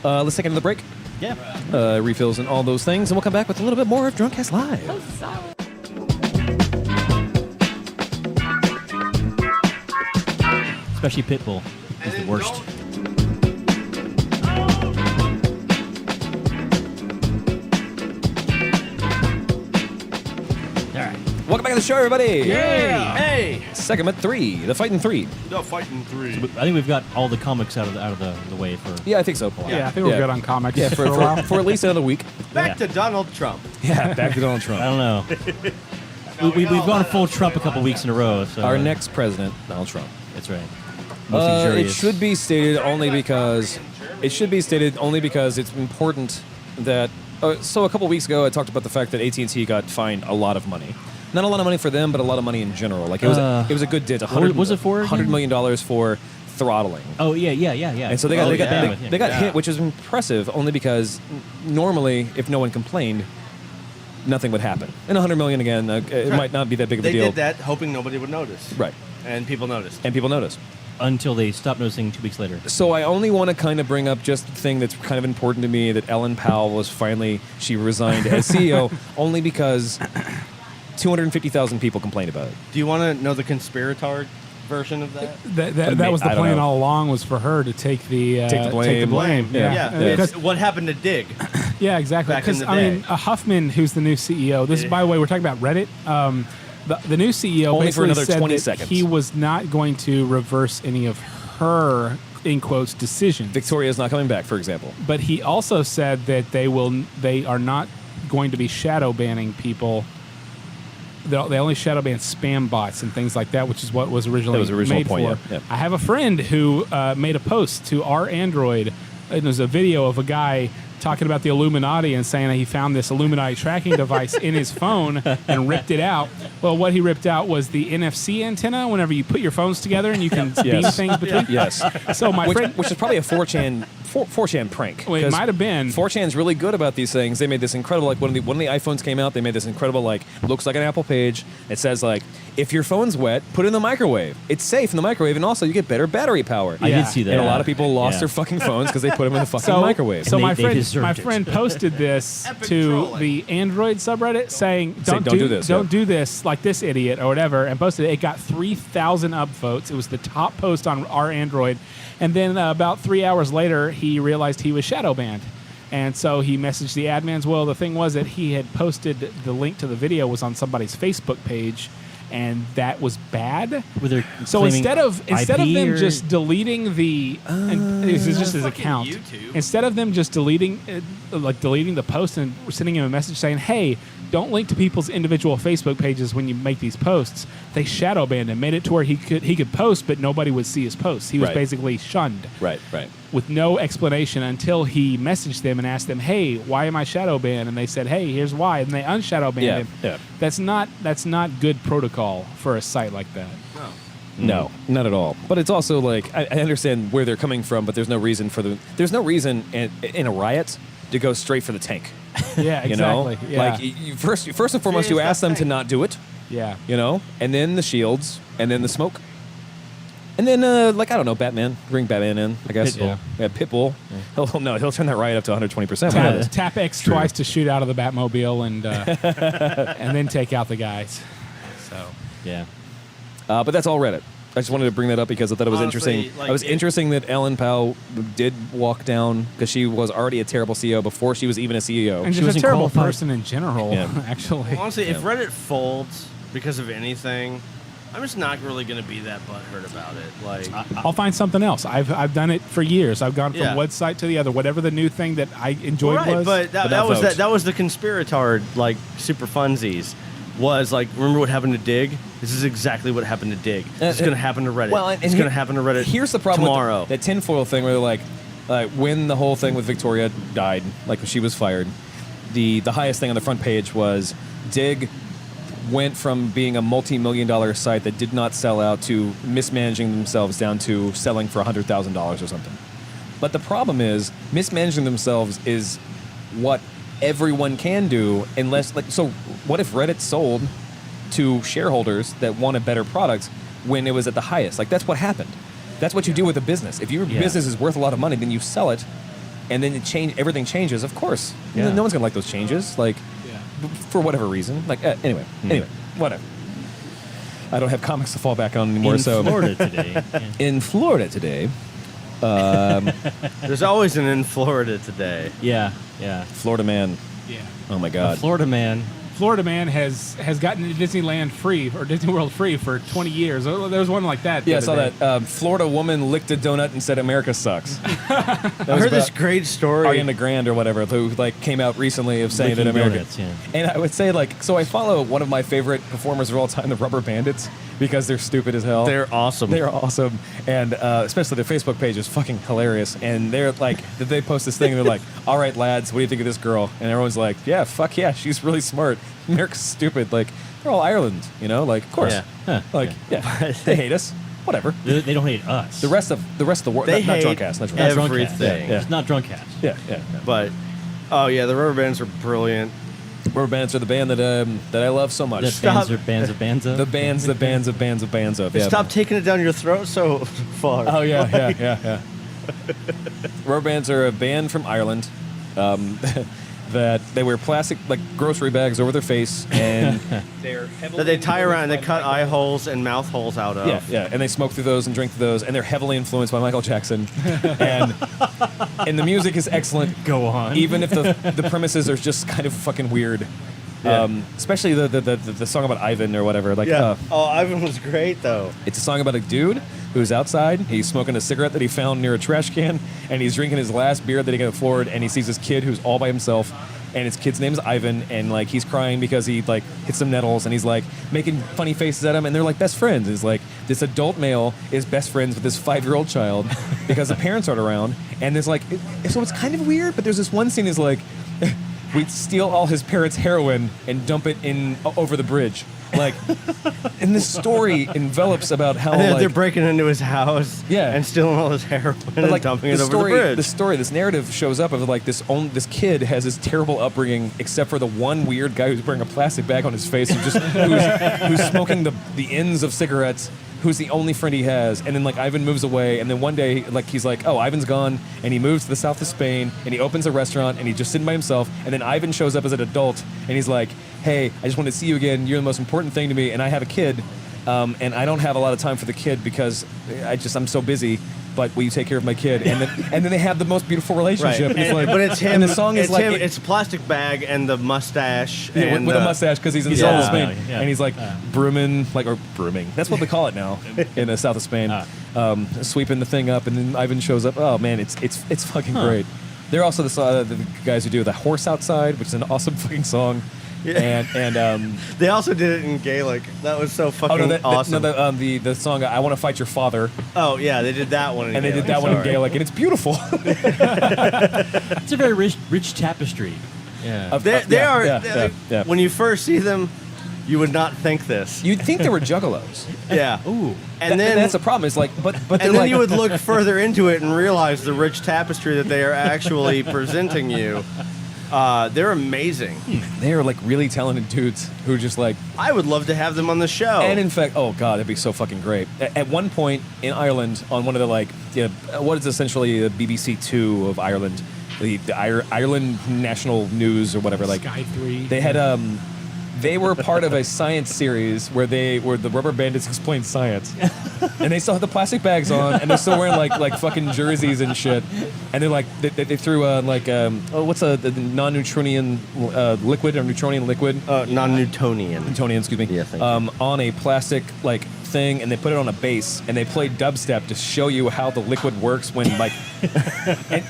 S3: Let's take another break.
S2: Yeah.
S3: Refills and all those things, and we'll come back with a little bit more of Drunkcast Live.
S2: Especially Pitbull is the worst. All right.
S3: Welcome back to the show, everybody.
S1: Hey,
S3: Segment 3, the Fighting 3.
S1: the Fighting 3.
S2: I think we've got all the comics out of the way for.
S3: Yeah, I think so.
S4: Yeah, I think we're
S3: Yeah.
S4: good on comics
S3: Yeah,
S4: for a while.
S3: for at least another week.
S1: Back
S2: Yeah.
S1: to Donald Trump.
S3: Yeah, back to Donald
S2: I
S3: Trump.
S2: don't know. We've gone full Trump a couple weeks in a row. So
S3: Our next president, Donald Trump.
S2: That's right.
S3: It should be stated only because it's important that. So a couple weeks ago, I talked about the fact that AT&T got fined a lot of money. Not a lot of money for them, but a lot of money in general. Like it was a good did.
S2: What was it for again?
S3: $100 million for throttling.
S2: Oh yeah.
S3: And so they got
S2: bandwidth,
S3: they got
S1: yeah.
S3: hit, which is impressive only because normally if no one complained, nothing would happen. And 100 million again, it might not be that big of a
S1: They
S3: deal.
S1: did that hoping nobody would notice.
S3: Right.
S1: And people noticed.
S3: And people noticed.
S2: until they stopped noticing 2 weeks later.
S3: So I only want to kind of bring up just the thing that's kind of important to me, that Ellen Powell was finally, she resigned as CEO only because 250,000 people complained about it.
S1: Do you want to know the conspirator version of that?
S4: That was the
S3: I don't
S4: plan
S3: know.
S4: all along, was for her to take the
S3: blame.
S4: Yeah,
S1: Yeah.
S4: Because-
S1: It's what happened to Dig.
S4: yeah, exactly.
S1: Back in
S4: Because
S1: the
S4: I mean,
S1: day.
S4: Huffman, who's the new CEO. This, by the way, we're talking about Reddit. The new CEO
S3: Only for
S4: basically
S3: another
S4: said
S3: 20
S4: that
S3: seconds.
S4: he was not going to reverse any of her, in quotes, decisions.
S3: Victoria's not coming back, for example.
S4: But he also said that they are not going to be shadow banning people. They only shadow ban spam bots and things like that, which is what was originally
S3: That was the original
S4: made
S3: point,
S4: for.
S3: yeah.
S4: I have a friend who made a post to our Android. And there's a video of a guy talking about the Illuminati and saying that he found this Illuminati tracking device in his phone and ripped it out. Well, what he ripped out was the NFC antenna. Whenever you put your phones together and you can beam
S3: Yes.
S4: things between.
S3: Yes.
S4: So my friend,
S3: Which is probably a 4chan prank.
S4: Well, it
S3: 'cause
S4: might have been.
S3: 4chan's really good about these things. They made this incredible, like when the iPhones came out, they made this incredible, like, looks like an Apple page. It says, like, if your phone's wet, put it in the microwave. It's safe in the microwave, and also you get better battery power.
S2: I
S4: Yeah.
S2: did see that.
S3: And a lot of people lost
S2: Yeah.
S3: their fucking phones because they put them in the fucking
S4: So,
S3: microwave.
S4: so
S2: And
S4: my
S2: they
S4: friend,
S2: deserved
S4: my
S2: it.
S4: friend posted this
S1: Epic
S4: to
S1: trolling.
S4: the Android subreddit saying,
S3: Saying, "Don't do this,"
S4: don't
S3: yeah.
S4: do this, like this idiot or whatever," and posted it. It got 3,000 upvotes. It was the top post on our Android, and then about 3 hours later, he realized he was shadow banned. And so he messaged the admins. Well, the thing was that he had posted the link to the video was on somebody's Facebook page, and that was bad.
S2: Were they
S4: So
S2: claiming
S4: instead of
S2: IP
S4: them
S2: or-
S4: just deleting the, and this is just his
S1: fucking
S4: account.
S1: YouTube.
S4: Instead of them just deleting the post and sending him a message saying, "Hey, don't link to people's individual Facebook pages when you make these posts," they shadow banned him, made it to where he could post, but nobody would see his posts. He was
S3: Right.
S4: basically shunned
S3: right.
S4: with no explanation until he messaged them and asked them, "Hey, why am I shadow banned?" And they said, "Hey, here's why," and they unshadow banned
S3: Yeah,
S4: him.
S3: yeah.
S4: That's not good protocol for a site like that.
S3: No, not at all. But it's also like I understand where they're coming from, but there's no reason there's no reason in a riot to go straight for the tank.
S4: Yeah,
S3: You
S4: exactly.
S3: know,
S4: Yeah.
S3: like first and foremost, you
S1: Here's
S3: ask
S1: the
S3: them to
S1: thing.
S3: not do it.
S4: yeah.
S3: You know, and then the shields, and then the smoke, and then like I don't know, Batman. Bring Batman in, I guess.
S2: Pitbull.
S3: Yeah, Pitbull. He'll turn that riot up to 120%.
S4: Tap X twice to shoot out of the Batmobile and and then take out the guys. So
S2: Yeah.
S3: But that's all Reddit. I just wanted to bring that up because I thought it was
S1: Honestly,
S3: interesting.
S1: like,
S3: it was
S1: it-
S3: interesting that Ellen Powell did walk down because she was already a terrible CEO before she was even a CEO.
S4: and
S2: She
S4: just a
S2: wasn't
S4: terrible
S2: qualified.
S4: person in general,
S3: Yeah.
S4: actually.
S1: Honestly, if Reddit folds because of anything, I'm just not really going to be that butthurt about it. Like,
S4: I'll find something else. I've done it for years. I've gone from
S1: Yeah.
S4: one site to the other. Whatever the new thing that I enjoyed
S1: right,
S4: was.
S1: but
S3: But
S1: that
S3: not
S1: was
S3: vote.
S1: that was the conspirator like super funsies. Was like, remember what happened to Dig? This is exactly what happened to Dig. It's going to happen to Reddit.
S3: Well,
S1: it's going to happen to Reddit.
S3: Here's the problem
S1: tomorrow.
S3: with that tinfoil thing, where they're like when the whole thing with Victoria died, like when she was fired, the highest thing on the front page was Dig went from being a multi-million-dollar site that did not sell out to mismanaging themselves down to selling for $100,000 or something. But the problem is mismanaging themselves is what everyone can do unless so what if Reddit sold to shareholders that want a better product when it was at the highest? Like that's what happened. That's what you do with a business. If your
S2: Yeah.
S3: business is worth a lot of money, then you sell it and then everything changes, of course.
S2: Yeah.
S3: No one's gonna like those changes, like for whatever reason. Like anyway, whatever. I don't have comics to fall back on anymore.
S2: In
S3: so
S2: Florida today. Yeah.
S3: in Florida today,
S1: There's always an in Florida today.
S2: Yeah. Yeah.
S3: Florida man.
S4: yeah.
S3: Oh my
S2: A
S3: God.
S2: Florida man
S4: Florida man has gotten into Disneyland free or Disney World free for 20 years. There was one like that. the
S3: Yeah, I
S4: other
S3: saw
S4: day.
S3: that. Florida woman licked a donut and said America sucks.
S1: I heard this great story.
S3: Ariana Grande or whatever, who like came out recently of saying that
S2: Licking
S3: America.
S2: donuts, yeah.
S3: And I would say like, so I follow one of my favorite performers of all time, the Rubber Bandits, because they're stupid as hell.
S1: They're awesome.
S3: They're awesome, and especially their Facebook page is fucking hilarious. And they're like, they post this thing, and they're like, "All right, lads, what do you think of this girl?" And everyone's like, "Yeah, fuck yeah, she's really smart." America's stupid. Like they're all Ireland, you know. Like of course,
S1: Yeah.
S2: Huh.
S3: like yeah, they hate us. Whatever.
S2: They don't hate us.
S3: The rest of the world,
S1: They
S3: not
S1: hate
S3: drunk ass, not drunk
S2: Not
S3: ass.
S2: drunk
S1: everything.
S2: cast.
S3: Yeah.
S2: It's not drunk cast.
S3: Yeah, yeah.
S1: But oh yeah, the Rubber Bands are brilliant.
S3: Rubber Bands are the band that I love so much.
S2: The
S1: Stop.
S2: bands of bands of.
S3: The bands of. Yeah.
S1: Stop taking it down your throat so far.
S3: Oh yeah. Rubber Bands are a band from Ireland that they wear plastic like grocery bags over their face, and they're heavily
S1: That they tie
S3: influenced
S1: around and they
S3: by
S1: cut
S3: Michael-
S1: eye holes and mouth holes out of.
S3: Yeah, and they smoke through those and drink through those, and they're heavily influenced by Michael Jackson, and the music is excellent.
S2: Go on.
S3: Even if the premises are just kind of fucking weird.
S1: Yeah.
S3: Especially the song about Ivan or whatever. Like,
S1: Yeah. Oh, Ivan was great though.
S3: it's a song about a dude who's outside. He's smoking a cigarette that he found near a trash can, and he's drinking his last beer that he can afford. And he sees this kid who's all by himself, and his kid's name's Ivan, and like he's crying because he like hit some nettles, and he's like making funny faces at him, and they're like best friends. It's like this adult male is best friends with this 5-year-old child because the parents aren't around, and there's like so it's kind of weird. But there's this one scene is like. We'd steal all his parents' heroin and dump it in over the bridge. Like, and this story envelops about how
S1: And then
S3: like,
S1: they're breaking into his house
S3: Yeah.
S1: and stealing all his heroin
S3: but,
S1: and
S3: like
S1: dumping
S3: the
S1: it over
S3: story,
S1: the bridge.
S3: this narrative shows up of like this kid has this terrible upbringing, except for the one weird guy who's wearing a plastic bag on his face, who's smoking the ends of cigarettes. Who's the only friend he has, and then like Ivan moves away, and then one day like he's like, oh, Ivan's gone, and he moves to the south of Spain, and he opens a restaurant, and he's just sitting by himself, and then Ivan shows up as an adult, and he's like, hey, I just want to see you again. You're the most important thing to me, and I have a kid, and I don't have a lot of time for the kid because I'm so busy. But will you take care of my kid? And then they have the most beautiful relationship.
S1: Right.
S3: It's like,
S1: But it's him.
S3: And the song is
S1: it's
S3: like
S1: him, it's a plastic bag and the mustache.
S3: yeah,
S1: and
S3: with a mustache because he's in the
S1: Yeah.
S3: south of Spain,
S2: Yeah.
S3: and he's like brooming, or brooming. That's what they call it now in the south of Spain. Sweeping the thing up, and then Ivan shows up. Oh man, it's fucking great. They're also the guys who do the horse outside, which is an awesome fucking song.
S1: Yeah.
S3: And
S1: They also did it in Gaelic. That was so fucking awesome.
S3: the song I Want to Fight Your Father,
S1: Oh yeah, they did that one. In
S3: and they
S1: Gaelic.
S3: did that one in
S1: Sorry.
S3: Gaelic, and it's beautiful.
S2: It's a very rich tapestry. Yeah.
S1: They are.
S3: Yeah.
S1: When you first see them, you would not think this.
S3: You'd think they were juggalos.
S1: Yeah.
S2: Ooh.
S1: And then
S3: that's the problem. It's like, but they're
S1: and then
S3: like,
S1: you would look further into it and realize the rich tapestry that they are actually presenting you. They're amazing.
S3: they're like really talented dudes who just like.
S1: I would love to have them on the show.
S3: And in fact, oh god, that'd be so fucking great. At one point in Ireland, on one of the like, what is essentially the BBC Two of Ireland, the Ireland National News or whatever, like
S4: Sky 3.
S3: they had they were part of a science series where the Rubber Bandits explained science, and they still have the plastic bags on, and they're still wearing like fucking jerseys and shit, and they're like they threw what's the non-Newtonian liquid or Newtonian liquid.
S1: non-Newtonian.
S3: Newtonian, excuse me,
S1: Yeah, thank you.
S3: on a plastic like thing, and they put it on a base, and they played dubstep to show you how the liquid works when like,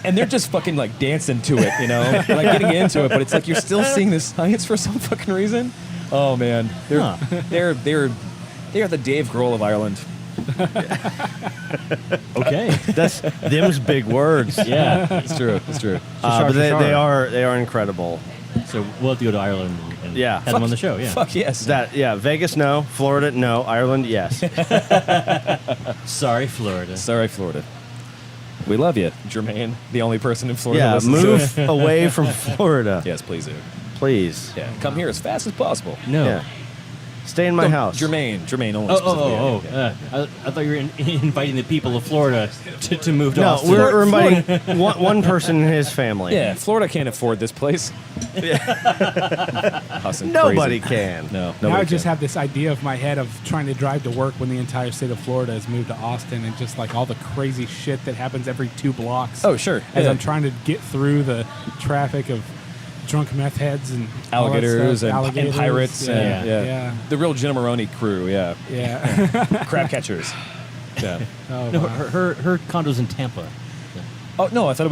S3: and they're just fucking like dancing to it, you know, like getting into it, but it's like you're still seeing this science for some fucking reason. Oh man, they're the Dave Grohl of Ireland.
S2: Okay.
S1: That's them's big words.
S2: Yeah.
S3: It's true. It's true.
S1: But they
S2: Shar.
S1: are incredible.
S2: So we'll have to go to Ireland and
S1: Yeah.
S2: have them on the show. Yeah.
S3: Fuck yes.
S1: Vegas no, Florida no, Ireland yes.
S2: Sorry, Florida.
S3: Sorry, Florida. We love you, Jermaine, the only person in Florida.
S1: Yeah,
S3: who listens to
S1: move away from Florida,
S3: Yes, please do.
S1: please.
S3: Yeah, come here as fast as possible.
S2: No.
S1: Yeah. Stay in my
S3: No,
S1: house.
S3: Jermaine only.
S2: Oh,
S3: specifically.
S2: I thought you were inviting the people of Florida to move to
S1: No,
S2: Austin.
S1: we're inviting one person and his family.
S3: Yeah, Florida can't afford this place. Austin,
S1: Nobody
S3: crazy.
S1: can.
S3: No,
S4: Now
S3: nobody
S4: I just
S3: can.
S4: have this idea of my head of trying to drive to work when the entire state of Florida has moved to Austin, and just like all the crazy shit that happens every 2 blocks.
S3: Oh, sure.
S4: As
S3: Yeah.
S4: I'm trying to get through the traffic of drunk meth heads and all that
S3: Alligators
S4: stuff.
S3: and
S4: Alligators,
S3: pirates.
S4: Yeah,
S3: and, the real Jenna Maroney crew. Yeah,
S4: yeah.
S3: crab catchers. Yeah.
S4: Oh,
S2: No,
S4: wow.
S2: her condo's in Tampa.
S3: Oh no, I thought it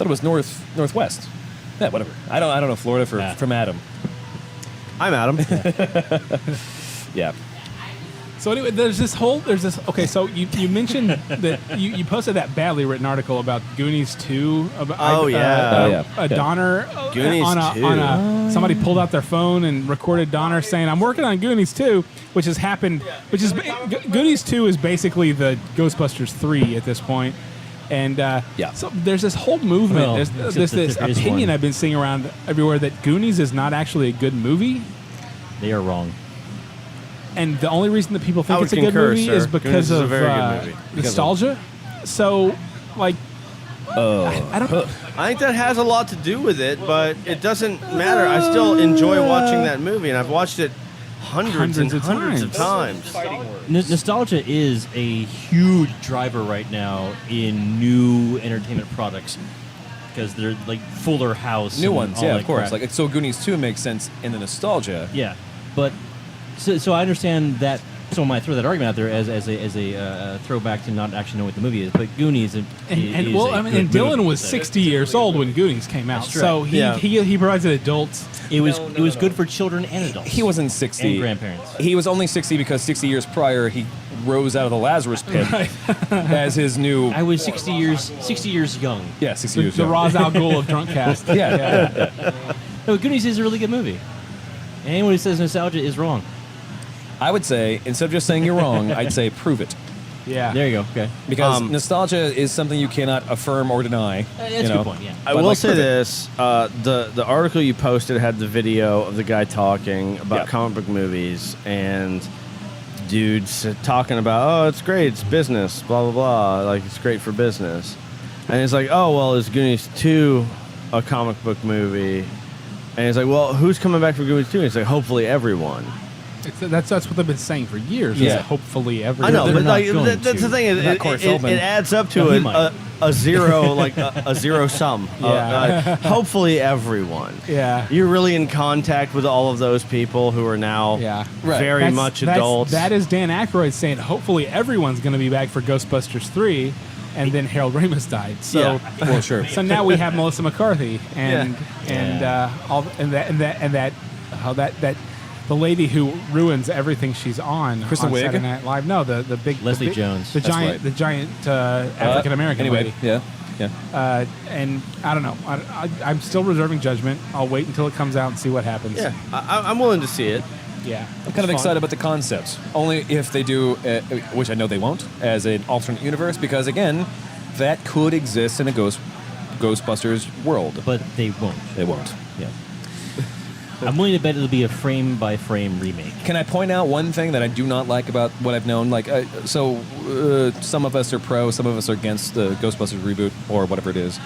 S3: was northwest. Yeah, whatever. I don't know Florida from Adam.
S1: I'm Adam.
S3: Yeah.
S4: So anyway, okay, so you mentioned that you posted that badly written article about Goonies 2. About,
S1: Oh, yeah.
S4: Donner
S1: Goonies
S4: on
S1: 2.
S4: Somebody pulled out their phone and recorded Donner saying, "I'm working on Goonies 2," which has happened. Goonies 2 is basically the Ghostbusters 3 at this point. And so there's this whole movement.
S2: Well,
S4: There's
S2: except
S4: this
S2: that there is
S4: opinion
S2: one.
S4: I've been seeing around everywhere that Goonies is not actually a good movie.
S2: They are wrong.
S4: And the only reason that people
S1: I
S4: think
S1: would
S4: it's a good
S1: concur,
S4: movie
S1: sir.
S4: is because
S1: Goonies is a
S4: of
S1: very good movie.
S4: nostalgia. So, like, I don't.
S1: I think that has a lot to do with it, but it doesn't matter. I still enjoy watching that movie, and I've watched it hundreds
S4: Hundreds
S1: of
S4: of
S1: times.
S2: Nostalgia is a huge driver right now in new entertainment products because they're like Fuller House,
S3: New
S2: and
S3: ones,
S2: all
S3: yeah,
S2: that
S3: of course.
S2: crap.
S3: Like so, Goonies 2 makes sense in the nostalgia.
S2: Yeah, but so I understand that. Someone might throw that argument out there as a throwback to not actually know what the movie is. But Goonies is
S4: And
S2: good
S4: Dylan
S2: movie.
S4: was 60 years old when Goonies came out,
S2: That's right.
S4: so
S1: Yeah.
S4: he provides adults.
S2: It was good for children and adults.
S3: He wasn't 60.
S2: And grandparents.
S3: He was only 60 because 60 years prior he rose out of the Lazarus pit as his new.
S2: I was 60 years young.
S3: Yeah, 60
S4: The,
S3: years
S4: the
S3: young.
S4: Ra's al Ghul of drunk cast.
S3: Yeah.
S2: No, Goonies is a really good movie. Anyone who says nostalgia is wrong.
S3: I would say instead of just saying you're wrong, I'd say prove it.
S4: Yeah.
S2: There you go. Okay,
S3: Because nostalgia is something you cannot affirm or deny.
S2: that's
S3: you
S2: a
S3: know.
S2: good point. Yeah.
S1: I
S3: But,
S1: will
S3: like,
S1: say
S3: prove it.
S1: this: the article you posted had the video of the guy talking about
S3: Yeah.
S1: comic book movies and dudes talking about, oh, it's great, it's business, blah blah blah, like it's great for business, and it's like, oh well, is Goonies 2 a comic book movie? And it's like, well, who's coming back for Goonies 2? And it's like, hopefully everyone.
S4: That's what they've been saying for years.
S3: Yeah.
S4: Is hopefully
S1: I
S4: everyone.
S1: know,
S2: They're
S1: but
S2: not
S1: like
S2: going
S1: that's the
S2: to.
S1: thing is,
S3: Not Corey Feldman.
S1: it adds up
S2: No,
S1: to
S2: he might.
S1: a zero, like a zero sum.
S4: Yeah.
S1: Hopefully everyone.
S4: Yeah.
S1: You're really in contact with all of those people who are now
S4: Yeah.
S3: Right.
S1: very much adults.
S4: That is Dan Aykroyd saying, hopefully everyone's going to be back for Ghostbusters 3, and then Harold Ramis died. So,
S1: Yeah.
S3: Well, sure.
S4: so now we have Melissa McCarthy and
S1: Yeah.
S4: the lady who ruins everything she's on
S3: Kristen Wiig?
S4: Saturday Night Live. No, the big
S2: Leslie
S4: the big,
S2: Jones.
S4: the
S3: That's
S4: giant
S3: right.
S4: the giant African American
S3: Anyway,
S4: lady.
S3: yeah.
S4: And I don't know. I'm still reserving judgment. I'll wait until it comes out and see what happens.
S1: Yeah, I'm willing to see it.
S4: Yeah.
S3: I'm kind of excited about the concept. Only if they do, which I know they won't, as an alternate universe, because again, that could exist in a Ghostbusters world.
S2: But they won't.
S3: They won't. Yeah.
S2: I'm willing to bet it'll be a frame by frame remake.
S3: Can I point out one thing that I do not like about what I've known? Like, some of us are pro, some of us are against the Ghostbusters reboot or whatever it is.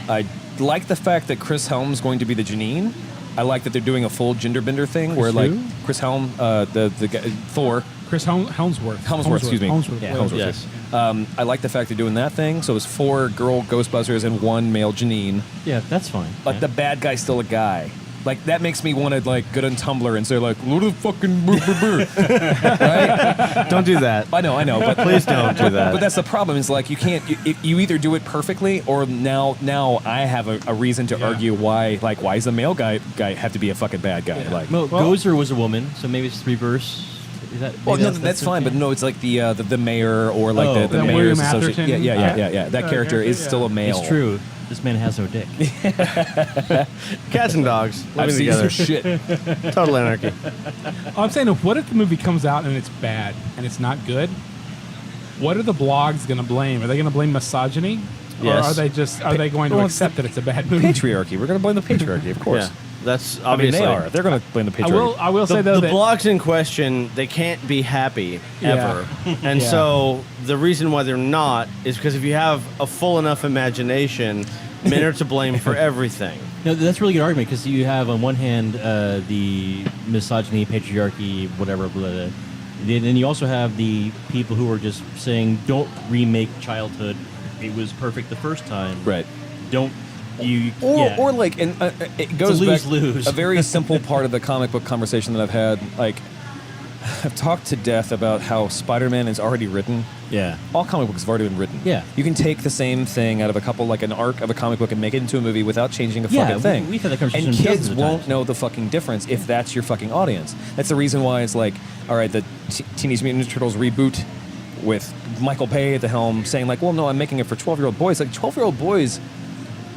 S3: I like the fact that Chris Helm's going to be the Janine. I like that they're doing a full gender bender thing where, like,
S4: who?
S3: Chris Helm, the guy, Thor.
S4: Chris Helmsworth.
S3: Helmsworth, excuse me.
S4: Helmsworth.
S2: Yeah,
S4: Helmsworth.
S2: Helmsworth.
S1: Yes.
S3: I like the fact they're doing that thing. So it's 4 girl Ghostbusters and 1 male Janine.
S2: Yeah, that's fine.
S3: But
S2: yeah.
S3: the bad guy's still a guy. Like, that makes me want to, like, go on Tumblr and say, like, little fucking boo, boo, boo. Right?
S1: Don't do that.
S3: I know, but
S1: Please don't do that.
S3: But that's the problem. Is like you can't. You either do it perfectly, or now I have a reason to
S4: Yeah.
S3: argue why. Like, why does the male guy have to be a fucking bad guy? Like,
S2: Well, Gozer was a woman, so maybe it's reverse. Is that?
S3: well,
S2: maybe
S3: no, that's fine. But no, it's like the mayor or like
S2: Oh.
S3: the
S4: The
S3: mayor's
S4: William
S3: associate.
S4: Atherton?
S3: Yeah. That character is
S4: yeah.
S3: still a male.
S2: It's true. This man has no dick.
S1: Cats and dogs
S3: I've
S1: living
S3: seen
S1: together.
S3: some shit.
S1: Total anarchy.
S4: I'm saying, what if the movie comes out and it's bad and it's not good? What are the blogs going to blame? Are they going to blame misogyny,
S1: Yes.
S4: or are they going to
S3: Well,
S4: accept that it's a bad movie?
S3: Patriarchy. We're gonna blame the patriarchy, of course.
S1: Yeah, that's
S3: I mean,
S1: obviously.
S3: they are. They're gonna blame the
S4: I
S3: patriarchy.
S4: will say though
S1: the
S4: that
S1: blogs in question, they can't be happy
S4: Yeah.
S1: ever. And
S4: Yeah.
S1: so the reason why they're not is because if you have a full enough imagination, men are to blame for everything.
S2: No, that's a really good argument because you have on one hand the misogyny, patriarchy, whatever, blah, blah. Then you also have the people who are just saying, "Don't remake childhood. It was perfect the first time.
S3: Right.
S2: Don't
S3: Or like, and it goes back
S2: lose-lose.
S3: a very simple part of the comic book conversation that I've had. Like, I've talked to death about how Spider-Man is already written.
S2: Yeah.
S3: All comic books have already been written.
S2: Yeah.
S3: You can take the same thing out of a couple, like an arc of a comic book, and make it into a movie without changing a
S2: Yeah,
S3: fucking thing.
S2: we've had that conversation
S3: and kids
S2: dozens of
S3: won't
S2: times.
S3: know the fucking difference if that's your fucking audience. That's the reason why it's like, all right, the Teenage Mutant Ninja Turtles reboot with Michael Bay at the helm saying like, well, no, I'm making it for 12-year-old boys. Like, 12-year-old boys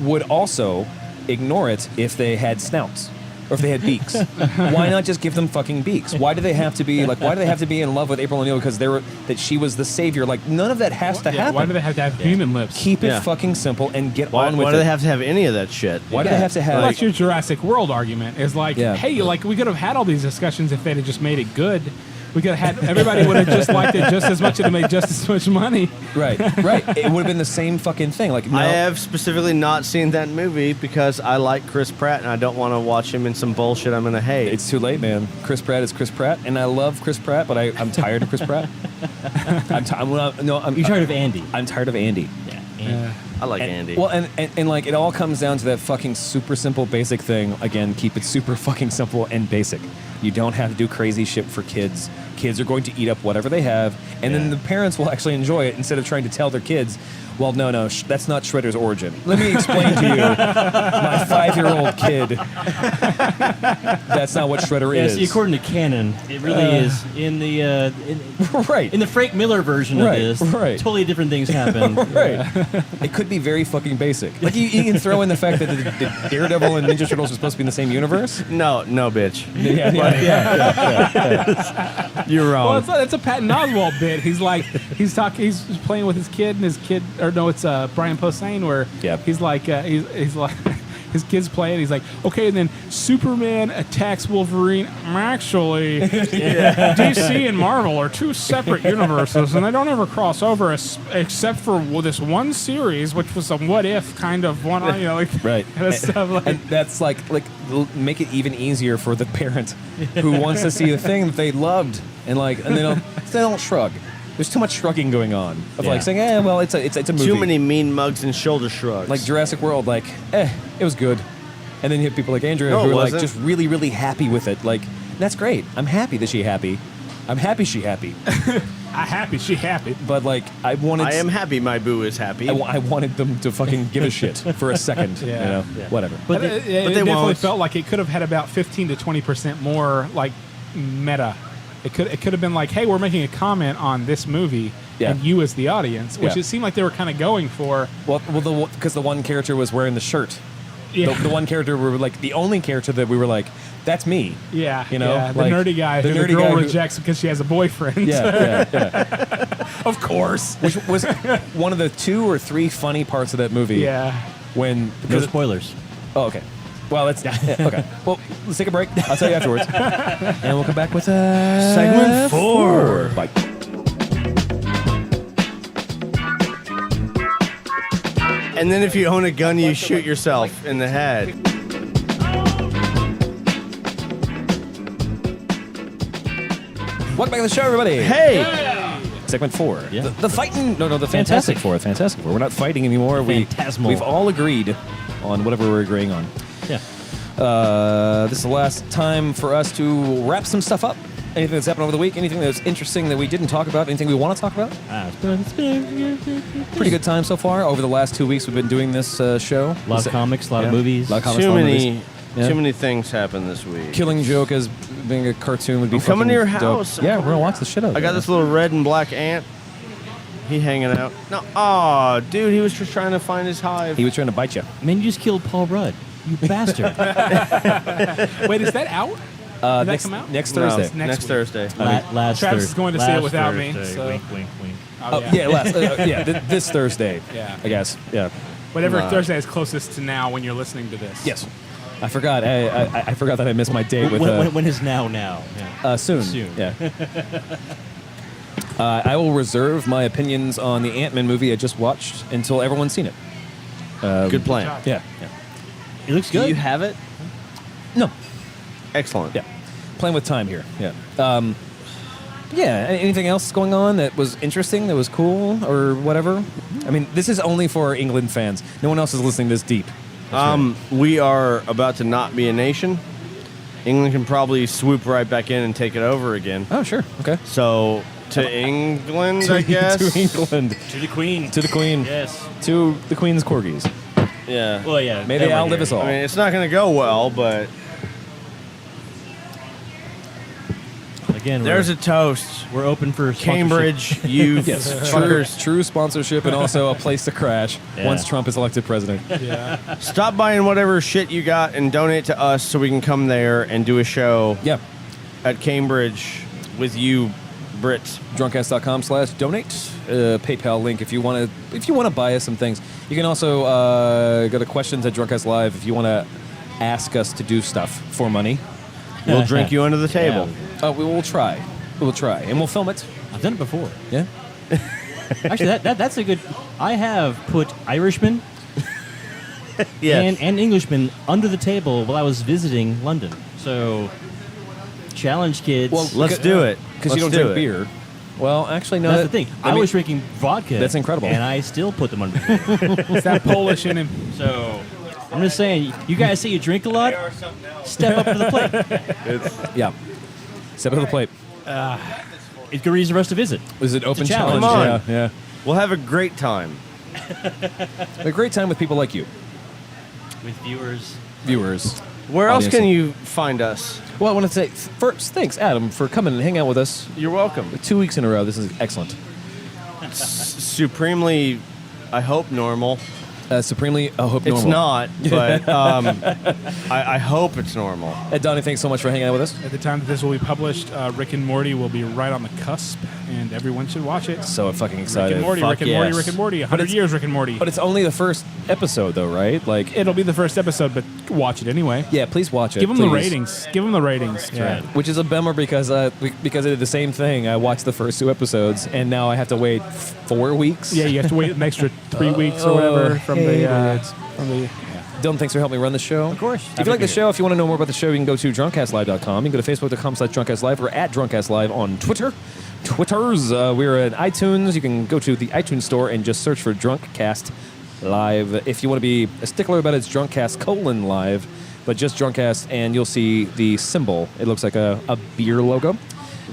S3: would also ignore it if they had snouts. Or if they had beaks. Why not just give them fucking beaks? Why do they have to be in love with April O'Neil because that she was the savior? Like, none of that has to happen.
S4: Why do they have to have human lips?
S3: Keep it
S1: Yeah.
S3: fucking simple and get
S1: Why,
S3: on with
S1: why
S3: it.
S1: do they have to have any of that shit?
S3: Why do they have to have
S4: That's your Jurassic World argument. Is like,
S3: Yeah.
S4: hey, like we could have had all these discussions if they'd have just made it good. We could have had everybody would have just liked it just as much and it made just as much money.
S3: right? It would have been the same fucking thing. Like, no,
S1: I have specifically not seen that movie because I like Chris Pratt and I don't want to watch him in some bullshit I'm gonna hate.
S3: it's too late, man. Chris Pratt is Chris Pratt, and I love Chris Pratt, but I'm tired of Chris Pratt. I'm
S2: You're tired of Andy.
S3: I'm tired of Andy.
S2: Yeah. Andy.
S1: I like
S3: And-
S1: Andy.
S3: Well, and like it all comes down to that fucking super simple basic thing. Again, keep it super fucking simple and basic. You don't have to do crazy shit for kids. Kids are going to eat up whatever they have, and then the parents will actually enjoy it instead of trying to tell their kids, well, no, that's not Shredder's origin. Let me explain to you, my 5-year-old kid, that's not what Shredder
S2: Yeah,
S3: is.
S2: see, according to canon, it really is in the
S3: right.
S2: in the Frank Miller version
S3: Right,
S2: of this.
S3: right.
S2: Totally different things happen.
S3: Right. It could be very fucking basic. Like, you can throw in the fact that the Daredevil and Ninja Turtles are supposed to be in the same universe.
S1: no, bitch. You're wrong.
S4: Well, it's a Patton Oswalt bit. He's like, he's playing with his kid, and his kid, or no, it's Brian Posehn, where
S3: Yep.
S4: he's like, he's like, his kid's playing. He's like, okay, and then Superman attacks Wolverine. Actually, DC and Marvel are two separate universes, and they don't ever cross over, except for this one series, which was a what if kind of one, like
S3: Right.
S4: kind of stuff. Like,
S3: And that's like make it even easier for the parent who wants to see the thing that they loved, and they don't shrug. There's too much shrugging going on of
S2: Yeah.
S3: like saying, well, it's a movie.
S1: Too many mean mugs and shoulder shrugs.
S3: Like Jurassic World, like, it was good, and then you have people like Andrea
S1: No,
S3: who
S1: it
S3: are like
S1: wasn't.
S3: just really, really happy with it. Like, that's great. I'm happy that she happy. I'm happy she happy.
S4: she happy.
S3: But like, I wanted.
S1: I am happy my boo is happy.
S3: I wanted them to fucking give a shit for a second.
S4: Yeah.
S3: Whatever.
S2: But
S4: It
S1: they
S4: definitely
S1: won't.
S4: felt like it could have had about 15 to 20% more like meta. It could have been like, hey, we're making a comment on this movie,
S3: Yeah.
S4: and you as the audience, which
S3: Yeah.
S4: it seemed like they were kind of going for.
S3: Well, because the one character was wearing the shirt.
S4: Yeah,
S3: The one character we were like the only character that we were like, that's me.
S4: yeah,
S3: you know,
S4: yeah, the
S3: like,
S4: nerdy guy
S3: the
S4: who
S3: nerdy
S4: the girl
S3: guy who-
S4: rejects because she has a boyfriend.
S3: Yeah.
S4: of course.
S3: Which was one of the 2 or 3 funny parts of that movie.
S4: Yeah.
S3: When
S2: no spoilers.
S3: oh, okay. Well, that's okay. Well, let's take a break. I'll tell you afterwards, and we'll come back with
S1: Segment 4.
S3: Bye.
S1: And then if you own a gun, you shoot yourself in the head.
S3: Welcome back to the show, everybody.
S1: Hey!
S3: Segment 4.
S2: Yeah.
S3: The fighting. No, the
S2: Fantastic.
S3: Fantastic Four. Fantastic Four. We're not fighting anymore.
S2: Phantasmal.
S3: We've all agreed on whatever we're agreeing on.
S2: Yeah.
S3: This is the last time for us to wrap some stuff up. Anything that's happened over the week? Anything that's interesting that we didn't talk about? Anything we want to talk about?
S2: It's been
S3: Pretty good time so far. Over the last 2 weeks, we've been doing this show.
S2: a lot of comics, a lot of movies.
S3: A lot of comics,
S1: Too
S3: a lot of
S1: many,
S3: movies. Yeah.
S1: too many things happened this week.
S3: Killing Joke as being a cartoon would be
S1: I'm coming
S3: fucking
S1: to your
S3: dope.
S1: house.
S3: Yeah, we're gonna watch the shit out of
S1: I
S3: it.
S1: got this little red and black ant. He hanging out. No, aw, dude, he was just trying to find his hive.
S3: He was trying to bite you.
S2: Man, you just killed Paul Rudd. You bastard.
S4: Wait, is that out? Did that come out?
S3: Next
S1: No,
S3: Thursday.
S4: Next
S1: next
S4: week.
S1: Thursday.
S2: Last
S4: Travis is
S2: Thursday.
S4: going to see it
S2: Last
S4: without me,
S2: Thursday.
S4: so-
S2: Wink, wink, wink.
S3: Oh, yeah, this Thursday.
S4: Yeah.
S3: I guess. Yeah.
S4: Whatever
S1: Nah.
S4: Thursday is closest to now when you're listening to this.
S3: Yes. I forgot. I forgot that I missed my date with
S2: When is now? Yeah.
S3: soon.
S2: Soon.
S3: Yeah. I will reserve my opinions on the Ant-Man movie I just watched until everyone's seen it.
S1: Good plan.
S4: job.
S3: Yeah.
S2: It looks
S1: Do
S2: good.
S1: you have it?
S3: No.
S1: Excellent.
S3: Yeah. Playing with time here. Yeah. Yeah. Anything else going on that was interesting, that was cool, or whatever? I mean, this is only for England fans. No one else is listening this deep.
S1: We are about to not be a nation. England can probably swoop right back in and take it over again.
S3: Oh, sure. Okay.
S1: So to England, I guess.
S3: To England.
S2: To the Queen.
S3: To the Queen.
S2: Yes.
S3: To the Queen's corgis.
S1: Yeah.
S2: Well, yeah.
S3: May they
S2: everyone
S3: outlive
S2: here.
S3: us all.
S1: I mean, it's not going to go well, but
S2: Again,
S1: there's
S2: we're,
S1: a toast.
S2: we're open for sponsorship.
S1: Cambridge, you
S3: Yes,
S1: fuckers.
S3: true sponsorship and also a place to crash
S2: Yeah.
S3: once Trump is elected president.
S4: Yeah.
S1: Stop buying whatever shit you got and donate to us so we can come there and do a show
S3: Yeah.
S1: at Cambridge with you, Brits.
S3: Drunkcast.com/donate. PayPal link if you want to buy us some things. You can also go to questions at Drunkcast Live if you want to ask us to do stuff for money.
S1: We'll drink you under the table.
S3: We will try. We'll try, and we'll film it.
S2: I've done it before.
S3: Yeah.
S2: Actually, that's a good. I have put Irishmen
S1: Yes.
S2: and Englishmen under the table while I was visiting London. So, challenge kids.
S3: Well,
S1: Let's do it.
S3: Because you
S1: Let's
S3: don't
S1: do
S3: drink
S1: it.
S3: beer. Well, actually, no.
S2: that's the thing.
S3: I
S2: I
S3: mean-
S2: was drinking vodka.
S3: That's incredible.
S2: And I still put them under the table.
S4: It's that Polish in him.
S2: So, I'm just saying, you guys say you drink a lot, step up to the plate.
S3: Yeah. Step up to the plate.
S2: It's good reason for us to visit.
S3: Was it open
S2: It's a challenge.
S3: challenge?
S1: Come on.
S3: Yeah.
S1: We'll have a great time.
S3: A great time with people like you,
S2: With viewers.
S3: viewers.
S1: Where else
S3: Audience.
S1: can you find us?
S3: Well, I want to say first, thanks, Adam, for coming and hanging out with us
S1: You're welcome.
S3: 2 weeks in a row. This is excellent.
S1: Supremely, I hope normal.
S3: Supremely, I hope
S1: It's
S3: normal.
S1: not, but I hope it's normal.
S3: Donnie, thanks so much for hanging out with us.
S4: At the time that this will be published, Rick and Morty will be right on the cusp, and everyone should watch it.
S3: So fucking
S4: Rick
S3: excited.
S4: and Morty,
S1: Fuck
S4: Rick and Morty,
S1: yes.
S4: Rick and Morty.
S3: But
S4: 100
S3: it's-
S4: years, Rick and Morty.
S3: But it's only the first episode, though, right? Like,
S4: It'll be the first episode, but watch it anyway.
S3: yeah, please watch it.
S4: Give them the
S3: please.
S4: ratings. Give them the ratings. Yeah.
S3: Which is a bummer because I did the same thing. I watched the first 2 episodes, and now I have to wait 4 weeks.
S4: Yeah, you have to wait an extra 3 weeks or whatever from the.
S3: Dylan, thanks for helping me run the show. Of
S2: course.
S3: If you like the show, if you want to know more about the show, you can go to drunkcastlive.com. You can go to facebook.com/drunkcastlive or at drunkcastlive on Twitter. We're at iTunes. You can go to the iTunes store and just search for Drunkcast Live. If you want to be a stickler about it, it's Drunkcast:live, but just Drunkcast, and you'll see the symbol. It looks like a beer logo.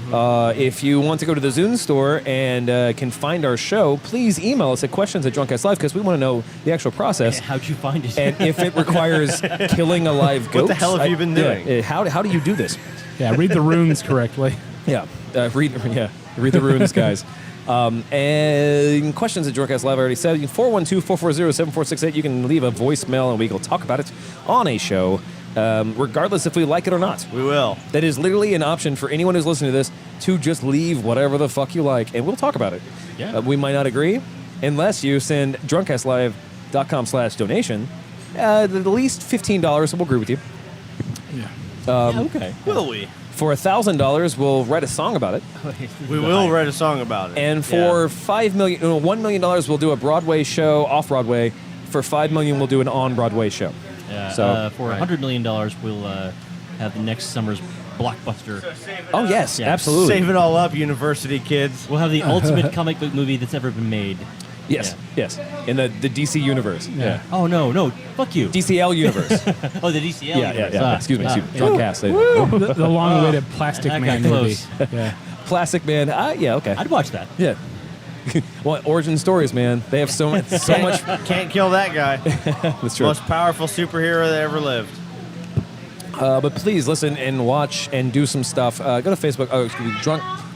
S3: If you want to go to the Zune store and can find our show, please email us at questions@drunkcastlive because we want to know the actual process.
S2: How'd you find it?
S3: And if it requires killing a live goat,
S1: What the hell have you been doing?
S3: Yeah, how do you do this?
S4: Yeah, read the runes correctly.
S3: Yeah, read the runes, guys. And questions at Drunkcast Live, I already said. 412-440-7468. You can leave a voicemail and we will talk about it on a show, regardless if we like it or not.
S1: We will.
S3: That is literally an option for anyone who's listening to this to just leave whatever the fuck you like, and we'll talk about it.
S2: Yeah.
S3: We might not agree, unless you send drunkcastlive.com/donation. The least $15, so we'll agree with you.
S2: Yeah, okay.
S1: Will we?
S3: For $1,000, we'll write a song about it.
S1: We will write a song about it.
S3: And for $1 million, we'll do a Broadway show off Broadway. For $5 million, we'll do an on Broadway show.
S2: Yeah,
S3: So-
S2: for $100 million, we'll have the next summer's blockbuster.
S3: Oh yes,
S2: Yeah.
S3: absolutely.
S1: Save it all up, university kids.
S2: We'll have the ultimate comic book movie that's ever been made.
S3: Yes, yes. In the DC universe. Yeah.
S2: Oh, no. Fuck you.
S3: DCL universe.
S2: Oh, the DCL.
S3: yeah.
S2: universe.
S3: Excuse me.
S2: Ah.
S3: Drunkcast.
S4: The long-awaited Plastic
S2: That
S4: Man
S2: got
S4: movie.
S2: close.
S4: Yeah.
S3: Plastic Man. Yeah. Okay.
S2: I'd watch that.
S3: Yeah. Well, origin stories, man. They have so much. So much.
S1: Can't kill that guy.
S3: That's true.
S1: Most powerful superhero that ever lived.
S3: But please listen and watch and do some stuff. Go to Facebook.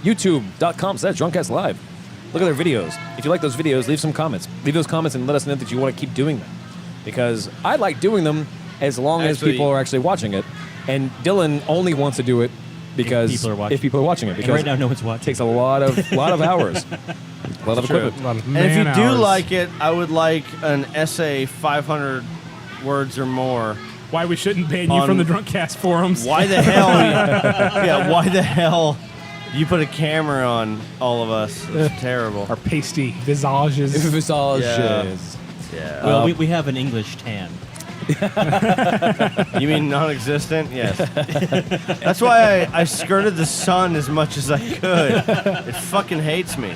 S3: YouTube.com/Drunkcast Live. Look at their videos. If you like those videos, leave some comments. Leave those comments and let us know that you want to keep doing them. Because I like doing them as long as
S1: Actually-
S3: people are actually watching it. And Dylan only wants to do it because
S2: If people are watching.
S3: it.
S2: And
S3: Because
S2: right now, no one's
S3: it
S2: watching.
S3: takes a lot of hours. A lot of
S1: True.
S3: equipment.
S4: A lot of
S1: And if you
S4: man
S1: do
S4: hours.
S1: like it, I would like an essay 500 words or more.
S4: Why we shouldn't ban you
S1: On-
S4: from the Drunkcast forums.
S1: Why the hell? Why the hell you put a camera on all of us? It's terrible.
S4: Our pasty visages.
S1: Yeah.
S2: Well, we have an English tan.
S1: You mean non-existent? Yes. That's why I skirted the sun as much as I could. It fucking hates me.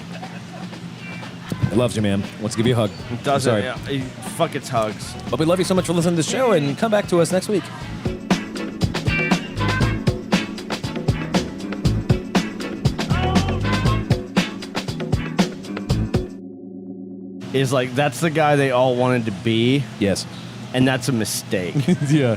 S3: It loves you, man. Wants to give you a hug.
S1: Doesn't.
S3: Sorry.
S1: Yeah, fuck its hugs.
S3: But we love you so much for listening to the show, and come back to us next week.
S1: Is like that's the guy they all wanted to be,
S3: Yes.
S1: and that's a mistake.
S3: Yeah.